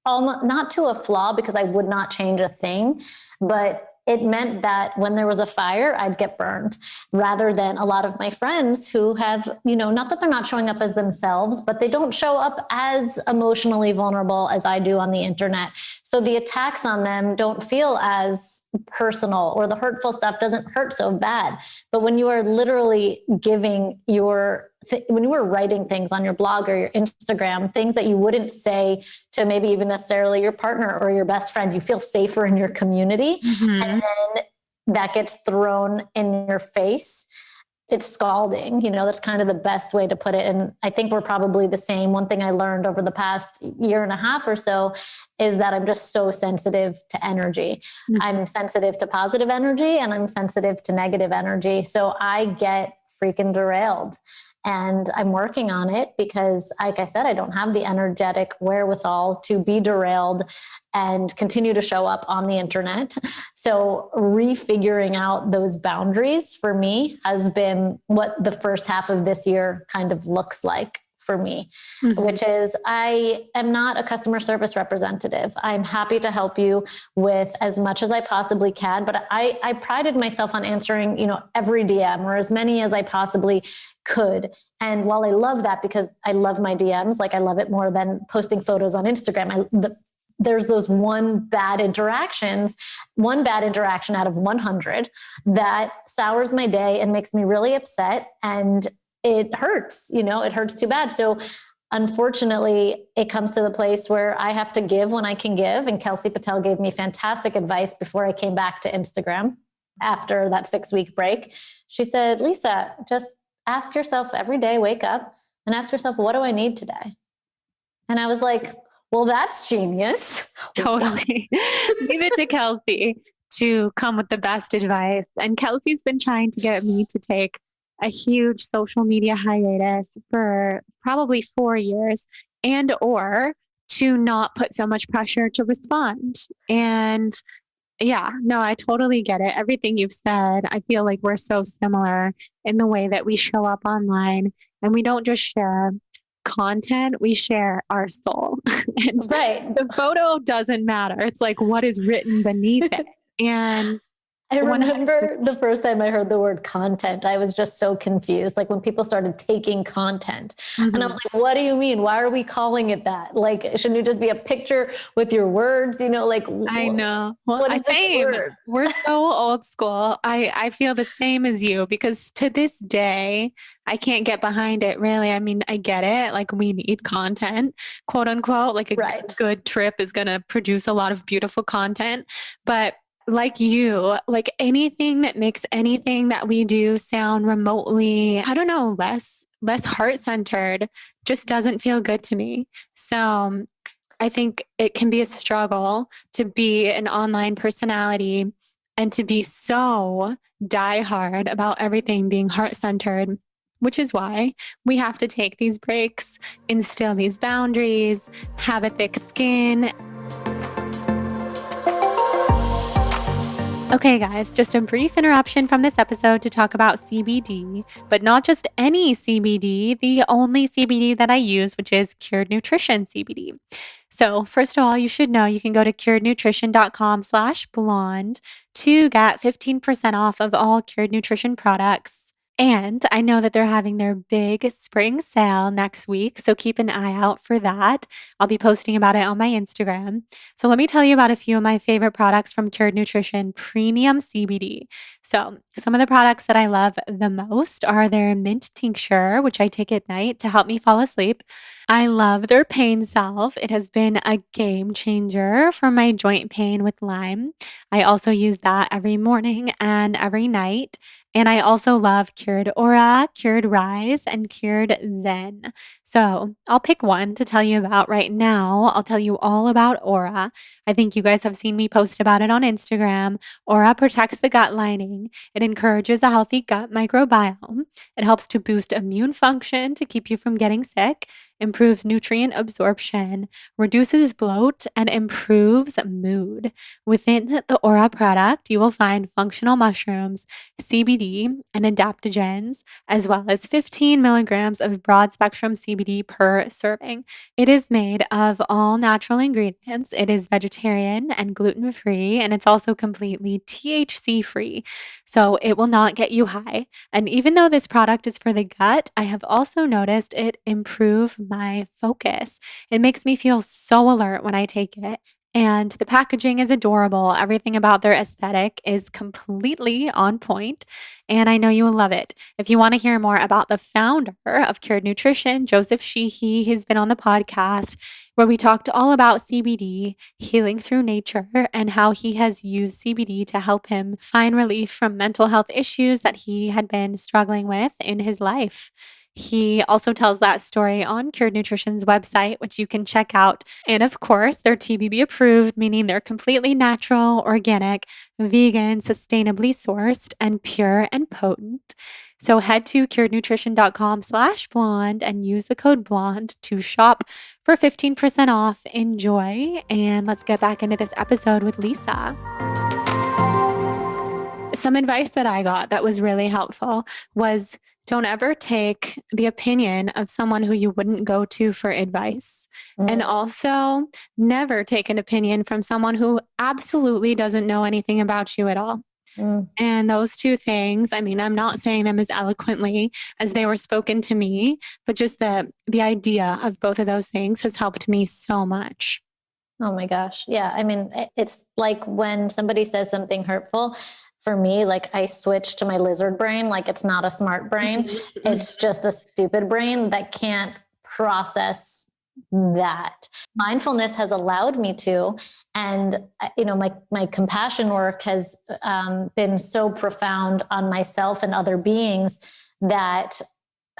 [SPEAKER 2] not to a flaw, because I would not change a thing, but it meant that when there was a fire, I'd get burned, rather than a lot of my friends who have, not that they're not showing up as themselves, but they don't show up as emotionally vulnerable as I do on the internet. So the attacks on them don't feel as personal, or the hurtful stuff doesn't hurt so bad. But when you are literally giving when you were writing things on your blog or your Instagram, things that you wouldn't say to maybe even necessarily your partner or your best friend, you feel safer in your community. And then that gets thrown in your face. It's scalding, that's kind of the best way to put it. And I think we're probably the same. One thing I learned over the past year and a half or so is that I'm just so sensitive to energy. I'm sensitive to positive energy, and I'm sensitive to negative energy. So I get freaking derailed. And I'm working on it because, like I said, I don't have the energetic wherewithal to be derailed and continue to show up on the internet. So refiguring out those boundaries for me has been what the first half of this year kind of looks like for me, which is, I am not a customer service representative. I'm happy to help you with as much as I possibly can, but I prided myself on answering, every DM, or as many as I possibly could. And while I love that, because I love my DMs, like I love it more than posting photos on Instagram. There's those one bad interaction out of 100 that sours my day and makes me really upset. And it hurts, it hurts too bad. So unfortunately, it comes to the place where I have to give when I can give. And Kelsey Patel gave me fantastic advice before I came back to Instagram after that 6-week break. She said, Lisa, just ask yourself every day, wake up and ask yourself, what do I need today? And I was like, well, that's genius.
[SPEAKER 1] Totally. Leave it to Kelsey to come with the best advice. And Kelsey's been trying to get me to take a huge social media hiatus for probably 4 years, or to not put so much pressure to respond. And yeah, no, I totally get it. Everything you've said, I feel like we're so similar in the way that we show up online, and we don't just share content, we share our soul. And
[SPEAKER 2] right.
[SPEAKER 1] The photo doesn't matter. It's like what is written beneath it. And
[SPEAKER 2] I remember the first time I heard the word content, I was just so confused. Like when people started taking content, and I was like, what do you mean? Why are we calling it that? Like, shouldn't it just be a picture with your words? I know.
[SPEAKER 1] Well, what is this word? We're so old school. I feel the same as you, because to this day, I can't get behind it really. I mean, I get it. Like we need content, quote unquote, like a good trip is going to produce a lot of beautiful content, but like you, like anything that makes anything that we do sound remotely, I don't know, less heart-centered just doesn't feel good to me. So I think it can be a struggle to be an online personality and to be so diehard about everything being heart-centered, which is why we have to take these breaks, instill these boundaries, have a thick skin. Okay, guys, just a brief interruption from this episode to talk about CBD, but not just any CBD, the only CBD that I use, which is Cured Nutrition CBD. So first of all, you should know you can go to curednutrition.com/blonde to get 15% off of all Cured Nutrition products. And I know that they're having their big spring sale next week, so keep an eye out for that. I'll be posting about it on my Instagram. So let me tell you about a few of my favorite products from Cured Nutrition Premium CBD. So some of the products that I love the most are their mint tincture, which I take at night to help me fall asleep. I love their pain salve. It has been a game changer for my joint pain with Lyme. I also use that every morning and every night. And I also love Cured Aura, Cured Rise, and Cured Zen. So I'll pick one to tell you about right now. I'll tell you all about Aura. I think you guys have seen me post about it on Instagram. Aura protects the gut lining. It encourages a healthy gut microbiome. It helps to boost immune function to keep you from getting sick, improves nutrient absorption, reduces bloat, and improves mood. Within the Aura product, you will find functional mushrooms, CBD, and adaptogens, as well as 15 milligrams of broad spectrum CBD per serving. It is made of all natural ingredients. It is vegetarian and gluten free, and it's also completely THC free. So it will not get you high. And even though this product is for the gut, I have also noticed it improve my focus. It makes me feel so alert when I take it. And the packaging is adorable. Everything about their aesthetic is completely on point, and I know you will love it. If you want to hear more about the founder of Cured Nutrition, Joseph Sheehy, he's been on the podcast where we talked all about CBD, healing through nature, and how he has used CBD to help him find relief from mental health issues that he had been struggling with in his life. He also tells that story on Cured Nutrition's website, which you can check out. And of course, they're TBB approved, meaning they're completely natural, organic, vegan, sustainably sourced, and pure and potent. So head to curednutrition.com/blonde and use the code blonde to shop for 15% off. Enjoy. And let's get back into this episode with Lisa. Some advice that I got that was really helpful was don't ever take the opinion of someone who you wouldn't go to for advice. And also never take an opinion from someone who absolutely doesn't know anything about you at all. And those two things, I mean, I'm not saying them as eloquently as they were spoken to me, but just the idea of both of those things has helped me so much.
[SPEAKER 2] Oh my gosh. Yeah. I mean, it's like when somebody says something hurtful, for me, like I switch to my lizard brain. Like it's not a smart brain. It's just a stupid brain that can't process that. Mindfulness has allowed me to, and my compassion work has been so profound on myself and other beings that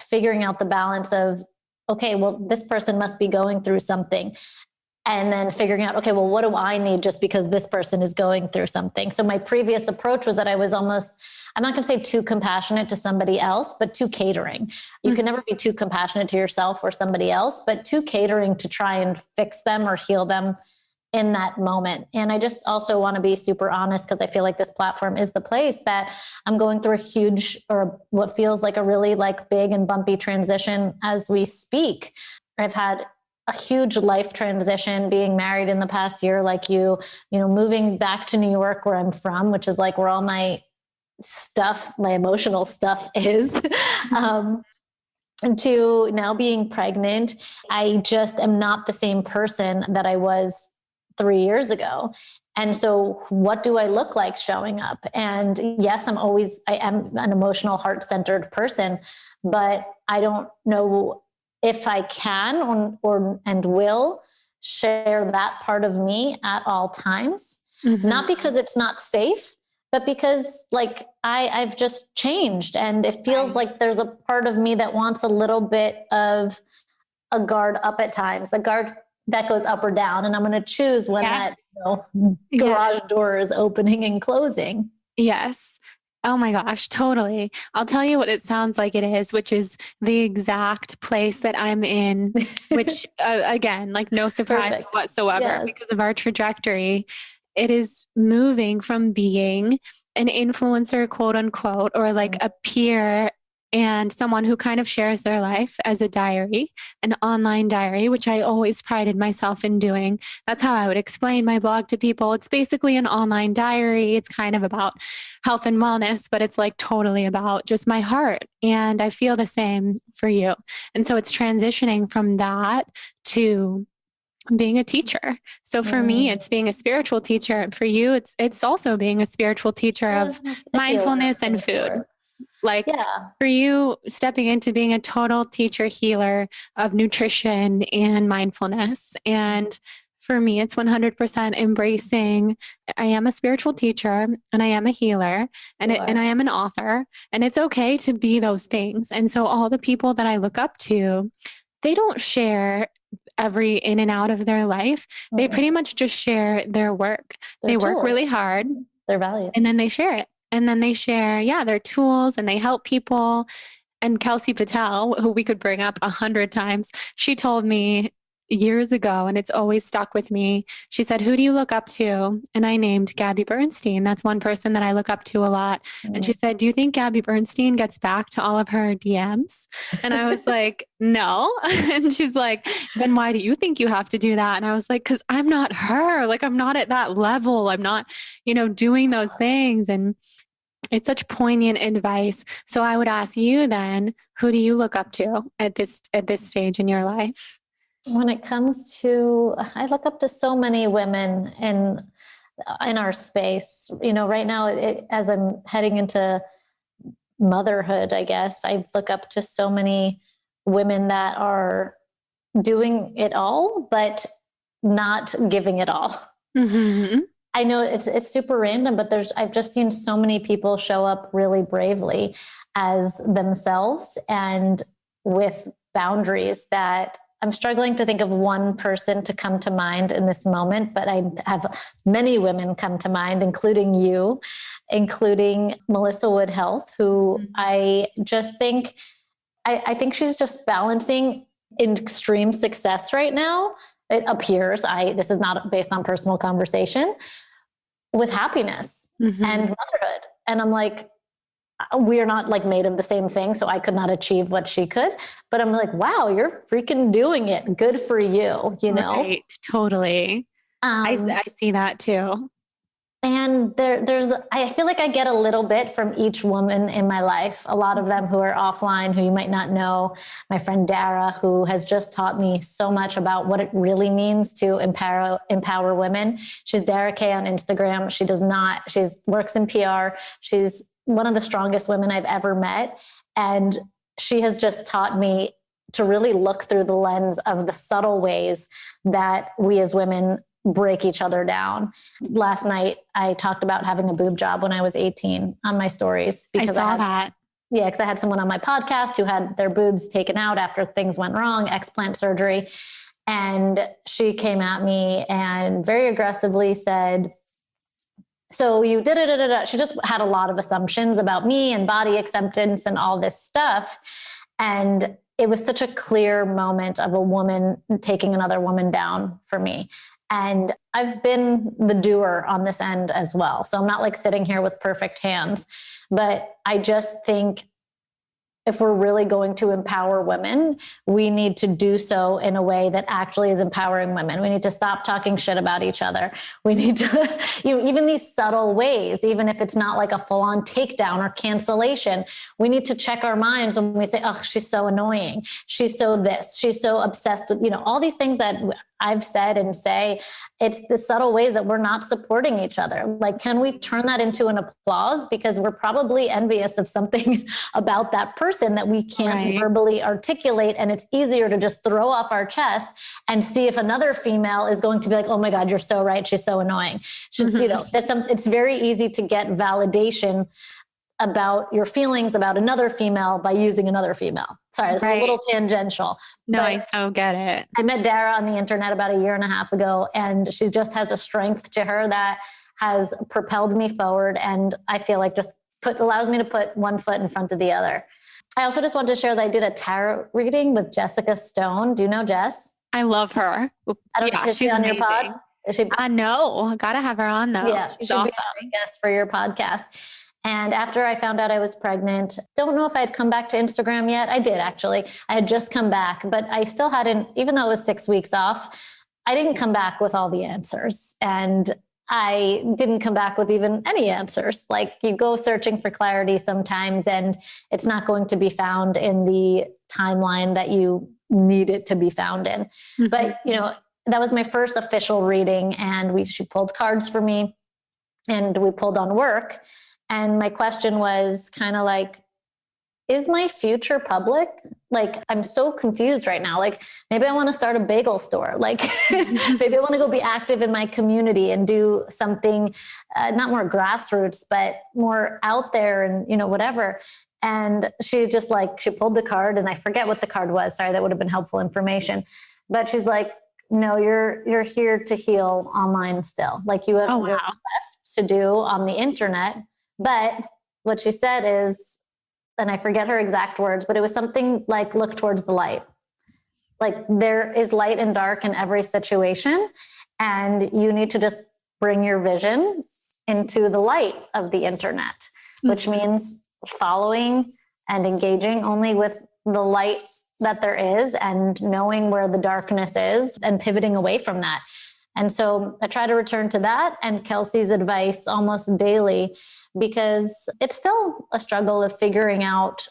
[SPEAKER 2] figuring out the balance of, okay, well, this person must be going through something. And then figuring out, okay, well, what do I need just because this person is going through something? So my previous approach was that I was almost, I'm not going to say too compassionate to somebody else, but too catering. You can never be too compassionate to yourself or somebody else, but too catering to try and fix them or heal them in that moment. And I just also want to be super honest because I feel like this platform is the place that I'm going through a huge, or what feels like a really like big and bumpy transition as we speak. I've had a huge life transition, being married in the past year, like moving back to New York where I'm from, which is like where all my stuff, my emotional stuff is, to now being pregnant. I just am not the same person that I was 3 years ago. And so what do I look like showing up? And yes, I am an emotional, heart-centered person, but I don't know if I can or will share that part of me at all times. not because it's not safe, but because like I've just changed, and it feels like there's a part of me that wants a little bit of a guard up at times, a guard that goes up or down. And I'm going to choose when that garage door is opening and closing.
[SPEAKER 1] Yes. Oh my gosh, totally. I'll tell you what it sounds like it is, which is the exact place that I'm in, which again, like no surprise whatsoever because of our trajectory. It is moving from being an influencer, quote unquote, or like a peer and someone who kind of shares their life as a diary, an online diary, which I always prided myself in doing. That's how I would explain my blog to people. It's basically an online diary. It's kind of about health and wellness, but it's like totally about just my heart. And I feel the same for you. And so it's transitioning from that to being a teacher. So for me, it's being a spiritual teacher. For you, it's also being a spiritual teacher of mindfulness and food. Like for you, stepping into being a total teacher healer of nutrition and mindfulness. And for me, it's 100% embracing, I am a spiritual teacher and I am a healer and I am an author, and it's okay to be those things. And so all the people that I look up to, they don't share every in and out of their life. They pretty much just share their work. They work really hard,
[SPEAKER 2] their value,
[SPEAKER 1] and then they share it. And then they share, their tools, and they help people. And Kelsey Patel, who we could bring up 100 times, she told me years ago, and it's always stuck with me. She said, "Who do you look up to?" And I named Gabby Bernstein. That's one person that I look up to a lot. And she said, "Do you think Gabby Bernstein gets back to all of her DMs?" And I was like, "No." And she's like, "Then why do you think you have to do that?" And I was like, "Because I'm not her. Like, I'm not at that level. I'm not, doing those things." And it's such poignant advice. So I would ask you then, who do you look up to at this stage in your life?
[SPEAKER 2] When it comes to, I look up to so many women in our space. Right now, as I'm heading into motherhood, I guess, I look up to so many women that are doing it all, but not giving it all. Mm-hmm. I know it's super random, but I've just seen so many people show up really bravely as themselves and with boundaries that I'm struggling to think of one person to come to mind in this moment, but I have many women come to mind, including you, including Melissa Wood Health, who I just think, I think she's just balancing extreme success right now. It appears, this is not based on personal conversation, with happiness and motherhood. And I'm like, we're not like made of the same thing. So I could not achieve what she could, but I'm like, wow, you're freaking doing it. Good for you.
[SPEAKER 1] Right. Totally. I see that too.
[SPEAKER 2] And I feel like I get a little bit from each woman in my life, a lot of them who are offline, who you might not know. My friend Dara, who has just taught me so much about what it really means to empower women. She's Dara K on Instagram. She works in PR. She's one of the strongest women I've ever met. And she has just taught me to really look through the lens of the subtle ways that we as women break each other down. Last night, I talked about having a boob job when I was 18 on my stories.
[SPEAKER 1] Because I saw that.
[SPEAKER 2] Yeah, because I had someone on my podcast who had their boobs taken out after things went wrong, explant surgery. And she came at me and very aggressively said, "So you did it." She just had a lot of assumptions about me and body acceptance and all this stuff. And it was such a clear moment of a woman taking another woman down for me. And I've been the doer on this end as well. So I'm not like sitting here with perfect hands, but I just think if we're really going to empower women, we need to do so in a way that actually is empowering women. We need to stop talking shit about each other. We need to, even these subtle ways, even if it's not like a full-on takedown or cancellation, we need to check our minds when we say, "Oh, she's so annoying. She's so this, she's so obsessed with," all these things that I've said and say, it's the subtle ways that we're not supporting each other. Like, can we turn that into an applause? Because we're probably envious of something about that person that we can't verbally articulate. And it's easier to just throw off our chest and see if another female is going to be like, oh my God, you're so right. She's so annoying. It's very easy to get validation about your feelings about another female by using another female. Sorry, this is a little tangential.
[SPEAKER 1] No, I so get it.
[SPEAKER 2] I met Dara on the internet about 1.5 years ago, and she just has a strength to her that has propelled me forward. And I feel like allows me to put one foot in front of the other. I also just wanted to share that I did a tarot reading with Jessica Stone. Do you know Jess?
[SPEAKER 1] I love her.
[SPEAKER 2] I don't know if she's on your pod.
[SPEAKER 1] I know. Got to have her on though.
[SPEAKER 2] Yeah, she's awesome. Be a guest for your podcast. And after I found out I was pregnant, don't know if I had come back to Instagram yet. I did actually. I had just come back, but I still hadn't, even though it was 6 weeks off, I didn't come back with all the answers. And I didn't come back with even any answers. Like, you go searching for clarity sometimes, and it's not going to be found in the timeline that you need it to be found in. Mm-hmm. But, that was my first official reading, and she pulled cards for me, and we pulled on work. And my question was kind of like, is my future public? Like, I'm so confused right now. Like, maybe I want to start a bagel store. Like, maybe I want to go be active in my community and do something, not more grassroots, but more out there and, whatever. And she pulled the card, and I forget what the card was. Sorry, that would have been helpful information. But she's like, no, you're here to heal online still. Like, you have left to do on the internet. But what she said is, and I forget her exact words, but it was something like, look towards the light. Like, there is light and dark in every situation, and you need to just bring your vision into the light of the internet, which means following and engaging only with the light that there is, and knowing where the darkness is and pivoting away from that. And so I try to return to that and Kelsey's advice almost daily, because it's still a struggle of figuring out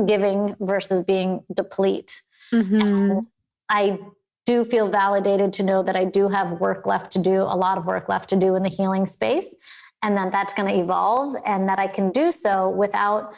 [SPEAKER 2] giving versus being deplete. Mm-hmm. And I do feel validated to know that I do have work left to do, a lot of work left to do in the healing space, and that that's going to evolve, and that I can do so without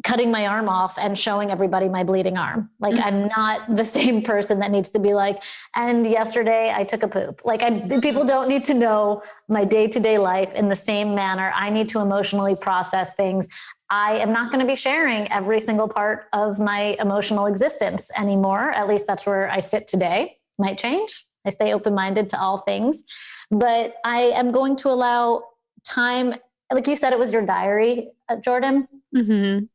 [SPEAKER 2] cutting my arm off and showing everybody my bleeding arm. Like, I'm not the same person that needs to be like, and yesterday I took a poop. Like, people don't need to know my day-to-day life in the same manner. I need to emotionally process things. I am not going to be sharing every single part of my emotional existence anymore. At least that's where I sit today. Might change. I stay open-minded to all things, but I am going to allow time. Like you said, it was your diary, Jordan. Mm-hmm.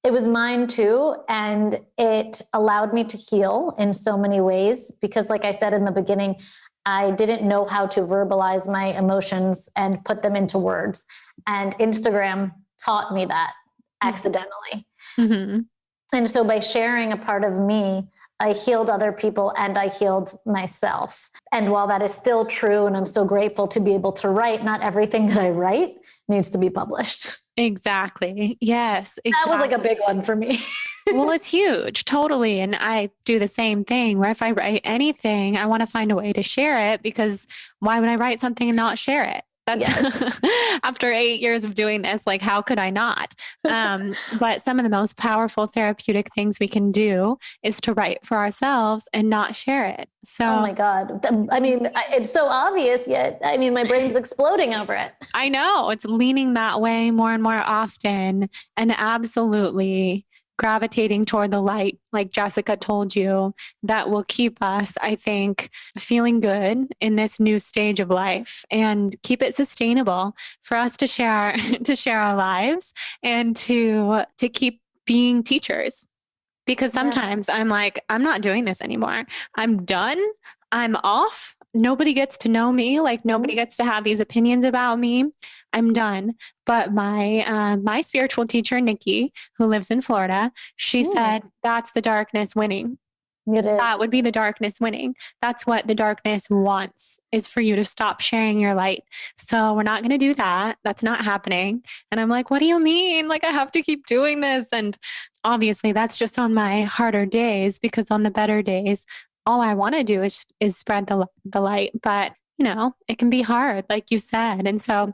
[SPEAKER 2] It was mine too. And it allowed me to heal in so many ways, because like I said in the beginning, I didn't know how to verbalize my emotions and put them into words. And Instagram taught me that accidentally. Mm-hmm. And so by sharing a part of me, I healed other people and I healed myself. And while that is still true, and I'm so grateful to be able to write, not everything that I write needs to be published.
[SPEAKER 1] Exactly. Yes. Exactly.
[SPEAKER 2] That was like a big one for me.
[SPEAKER 1] Well, it's huge. Totally. And I do the same thing, where if I write anything, I want to find a way to share it, because why would I write something and not share it? That's after 8 years of doing this, like, how could I not? But some of the most powerful therapeutic things we can do is to write for ourselves and not share it. So,
[SPEAKER 2] oh my God. I mean, it's so obvious, yet, I mean, my brain's exploding over it.
[SPEAKER 1] I know, it's leaning that way more and more often, and absolutely gravitating toward the light, like Jessica told you, that will keep us, I think, feeling good in this new stage of life, and keep it sustainable for us to share our lives, and to keep being teachers. Because sometimes I'm like, I'm not doing this anymore. I'm done. I'm off. Nobody gets to know me. Like, nobody gets to have these opinions about me. I'm done. But my spiritual teacher, Nikki, who lives in Florida, she said, that's the darkness winning. It is. That would be the darkness winning. That's what the darkness wants, is for you to stop sharing your light. So we're not going to do that. That's not happening. And I'm like, what do you mean? Like, I have to keep doing this. And obviously that's just on my harder days, because on the better days, all I want to do is spread the light. But, it can be hard, like you said. And so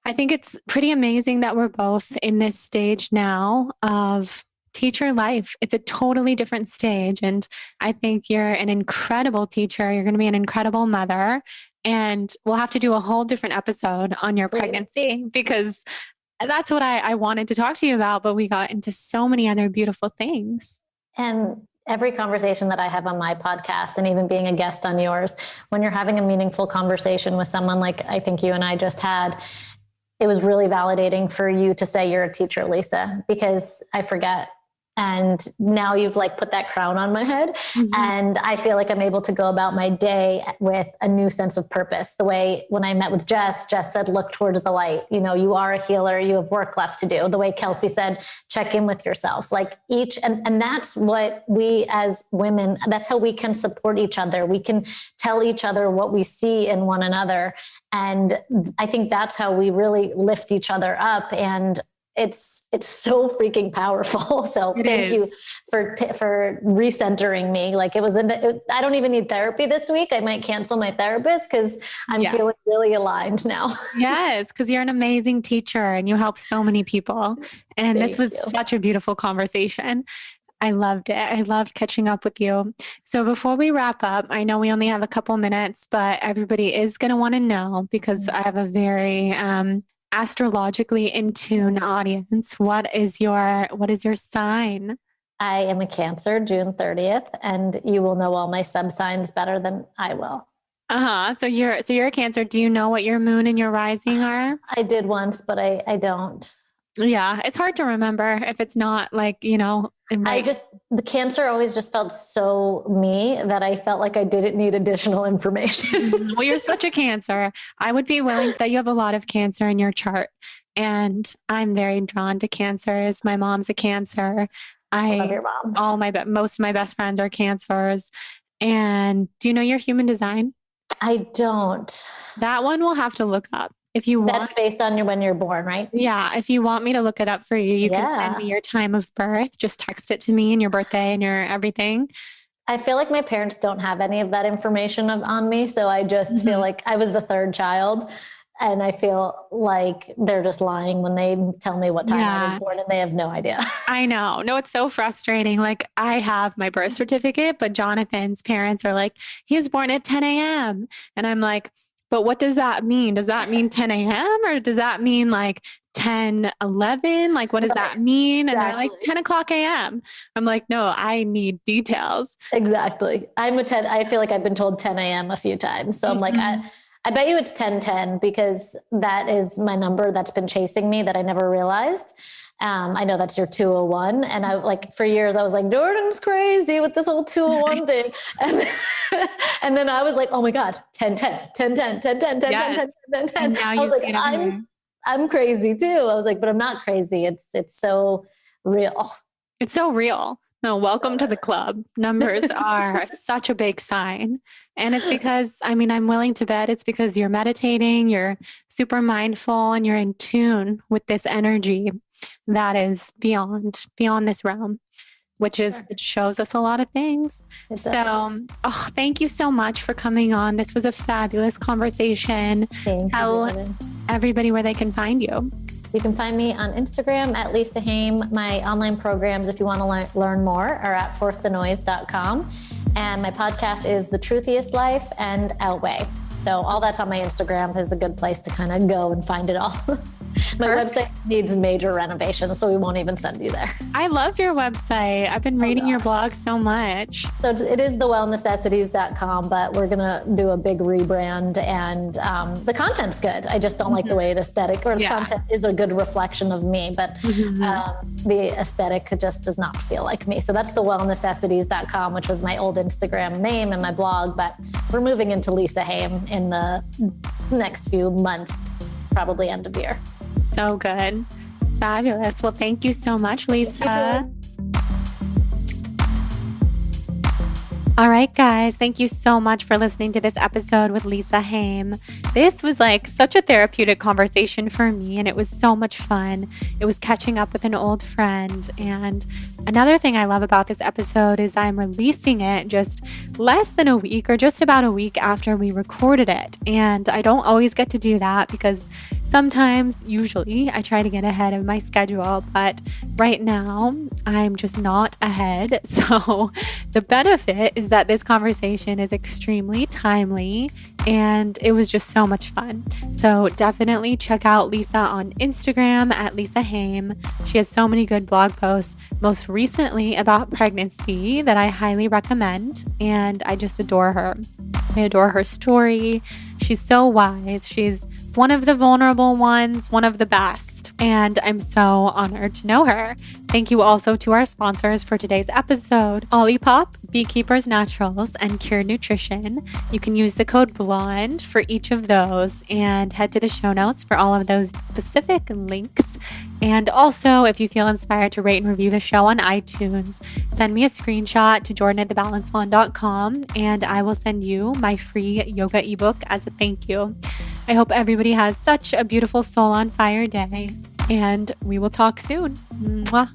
[SPEAKER 1] I think it's pretty amazing that we're both in this stage now of teacher life. It's a totally different stage. And I think you're an incredible teacher. You're going to be an incredible mother. And we'll have to do a whole different episode on your pregnancy, because that's what I wanted to talk to you about, but we got into so many other beautiful things.
[SPEAKER 2] And every conversation that I have on my podcast, and even being a guest on yours, when you're having a meaningful conversation with someone like I think you and I just had, it was really validating for you to say you're a teacher, Lisa, because I forget. And now you've put that crown on my head. Mm-hmm. And I feel like I'm able to go about my day with a new sense of purpose. The way when I met with Jess said, look towards the light. You are a healer. You have work left to do. The way Kelsey said, check in with yourself. And that's what we as women, that's how we can support each other. We can tell each other what we see in one another. And I think that's how we really lift each other up. And it's so freaking powerful. So thank you for recentering me. I don't even need therapy this week. I might cancel my therapist because I'm feeling really aligned now.
[SPEAKER 1] Yes. Cause you're an amazing teacher and you help so many people. And this was such a beautiful conversation. I loved it. I loved catching up with you. So before we wrap up, I know we only have a couple minutes, but everybody is going to want to know, because I have a very, astrologically in tune audience. What is your sign?
[SPEAKER 2] I am a Cancer, June 30th, and you will know all my sub signs better than I will.
[SPEAKER 1] So you're a Cancer. Do you know what your moon and your rising are?
[SPEAKER 2] I did once, but I don't.
[SPEAKER 1] Yeah, it's hard to remember if it's not
[SPEAKER 2] the Cancer always just felt so me that I felt like I didn't need additional information.
[SPEAKER 1] Well, you're such a Cancer. I would be willing that you have a lot of Cancer in your chart. And I'm very drawn to Cancers. My mom's a Cancer.
[SPEAKER 2] I love your mom.
[SPEAKER 1] Most of my best friends are Cancers. And do you know your human design?
[SPEAKER 2] I don't.
[SPEAKER 1] That one we'll have to look up. If you want.
[SPEAKER 2] That's based on when you're born, right?
[SPEAKER 1] Yeah. If you want me to look it up for you, you can send me your time of birth. Just text it to me and your birthday and your everything.
[SPEAKER 2] I feel like my parents don't have any of that information on me. So I just feel like I was the third child. And I feel like they're just lying when they tell me what time I was born, and they have no idea.
[SPEAKER 1] I know. No, it's so frustrating. I have my birth certificate, but Jonathan's parents are like, he was born at 10 a.m. And I'm like, but what does that mean? Does that mean 10 a.m. or does that mean 10, 11? What does that mean? And they're like 10 o'clock a.m. I'm like, no, I need details.
[SPEAKER 2] Exactly. I feel like I've been told 10 a.m. a few times. So I'm like, I bet you it's 10:10, because that is my number that's been chasing me that I never realized. I know that's your 201. And for years I was like, Jordan's crazy with this whole 201 thing. And then I was like, oh my God, 10:10, 10:10, 10:10, 10:10, 10:10, 10:10. I was like, I'm crazy too. I was like, but I'm not crazy. It's so real.
[SPEAKER 1] It's so real. No, welcome to the club. Numbers are such a big sign. And it's because, I'm willing to bet it's because you're meditating, you're super mindful, and you're in tune with this energy that is beyond this realm, which it shows us a lot of things. Thank you so much for coming on. This was a fabulous conversation. Tell everybody where they can find you.
[SPEAKER 2] You can find me on Instagram at Lisa Hayim. My online programs, if you want to learn more, are at forththenoise.com. And my podcast is The Truthiest Life and Outweigh. So all that's on my Instagram is a good place to kind of go and find it all. My website needs major renovation, so we won't even send you there.
[SPEAKER 1] I love your website. I've been reading your blog so much.
[SPEAKER 2] So it is thewellnecessities.com, but we're going to do a big rebrand, and the content's good. I just don't like the way it's aesthetic, or the content is a good reflection of me, but the aesthetic just does not feel like me. So that's thewellnecessities.com, which was my old Instagram name and my blog, but we're moving into Lisa Hayim in the next few months, probably end of year.
[SPEAKER 1] So good. Fabulous. Well, thank you so much, Lisa. All right, guys, thank you so much for listening to this episode with Lisa Hayim. This was like such a therapeutic conversation for me, and it was so much fun. It was catching up with an old friend. And another thing I love about this episode is I'm releasing it just less than a week or just about a week after we recorded it. And I don't always get to do that because usually, I try to get ahead of my schedule, but right now I'm just not ahead. So the benefit is that this conversation is extremely timely and it was just so much fun. So definitely check out Lisa on Instagram at Lisa Hayim. She has so many good blog posts, most recently about pregnancy, that I highly recommend. And I just adore her. I adore her story. She's so wise. She's one of the vulnerable ones, one of the best. And I'm so honored to know her. Thank you also to our sponsors for today's episode, Olipop, Beekeepers Naturals, and Cured Nutrition. You can use the code BLONDE for each of those and head to the show notes for all of those specific links. And also, if you feel inspired to rate and review the show on iTunes, send me a screenshot to jordan@thebalancewand.com and I will send you my free yoga ebook as a thank you. I hope everybody has such a beautiful soul on fire day, and we will talk soon. Mwah.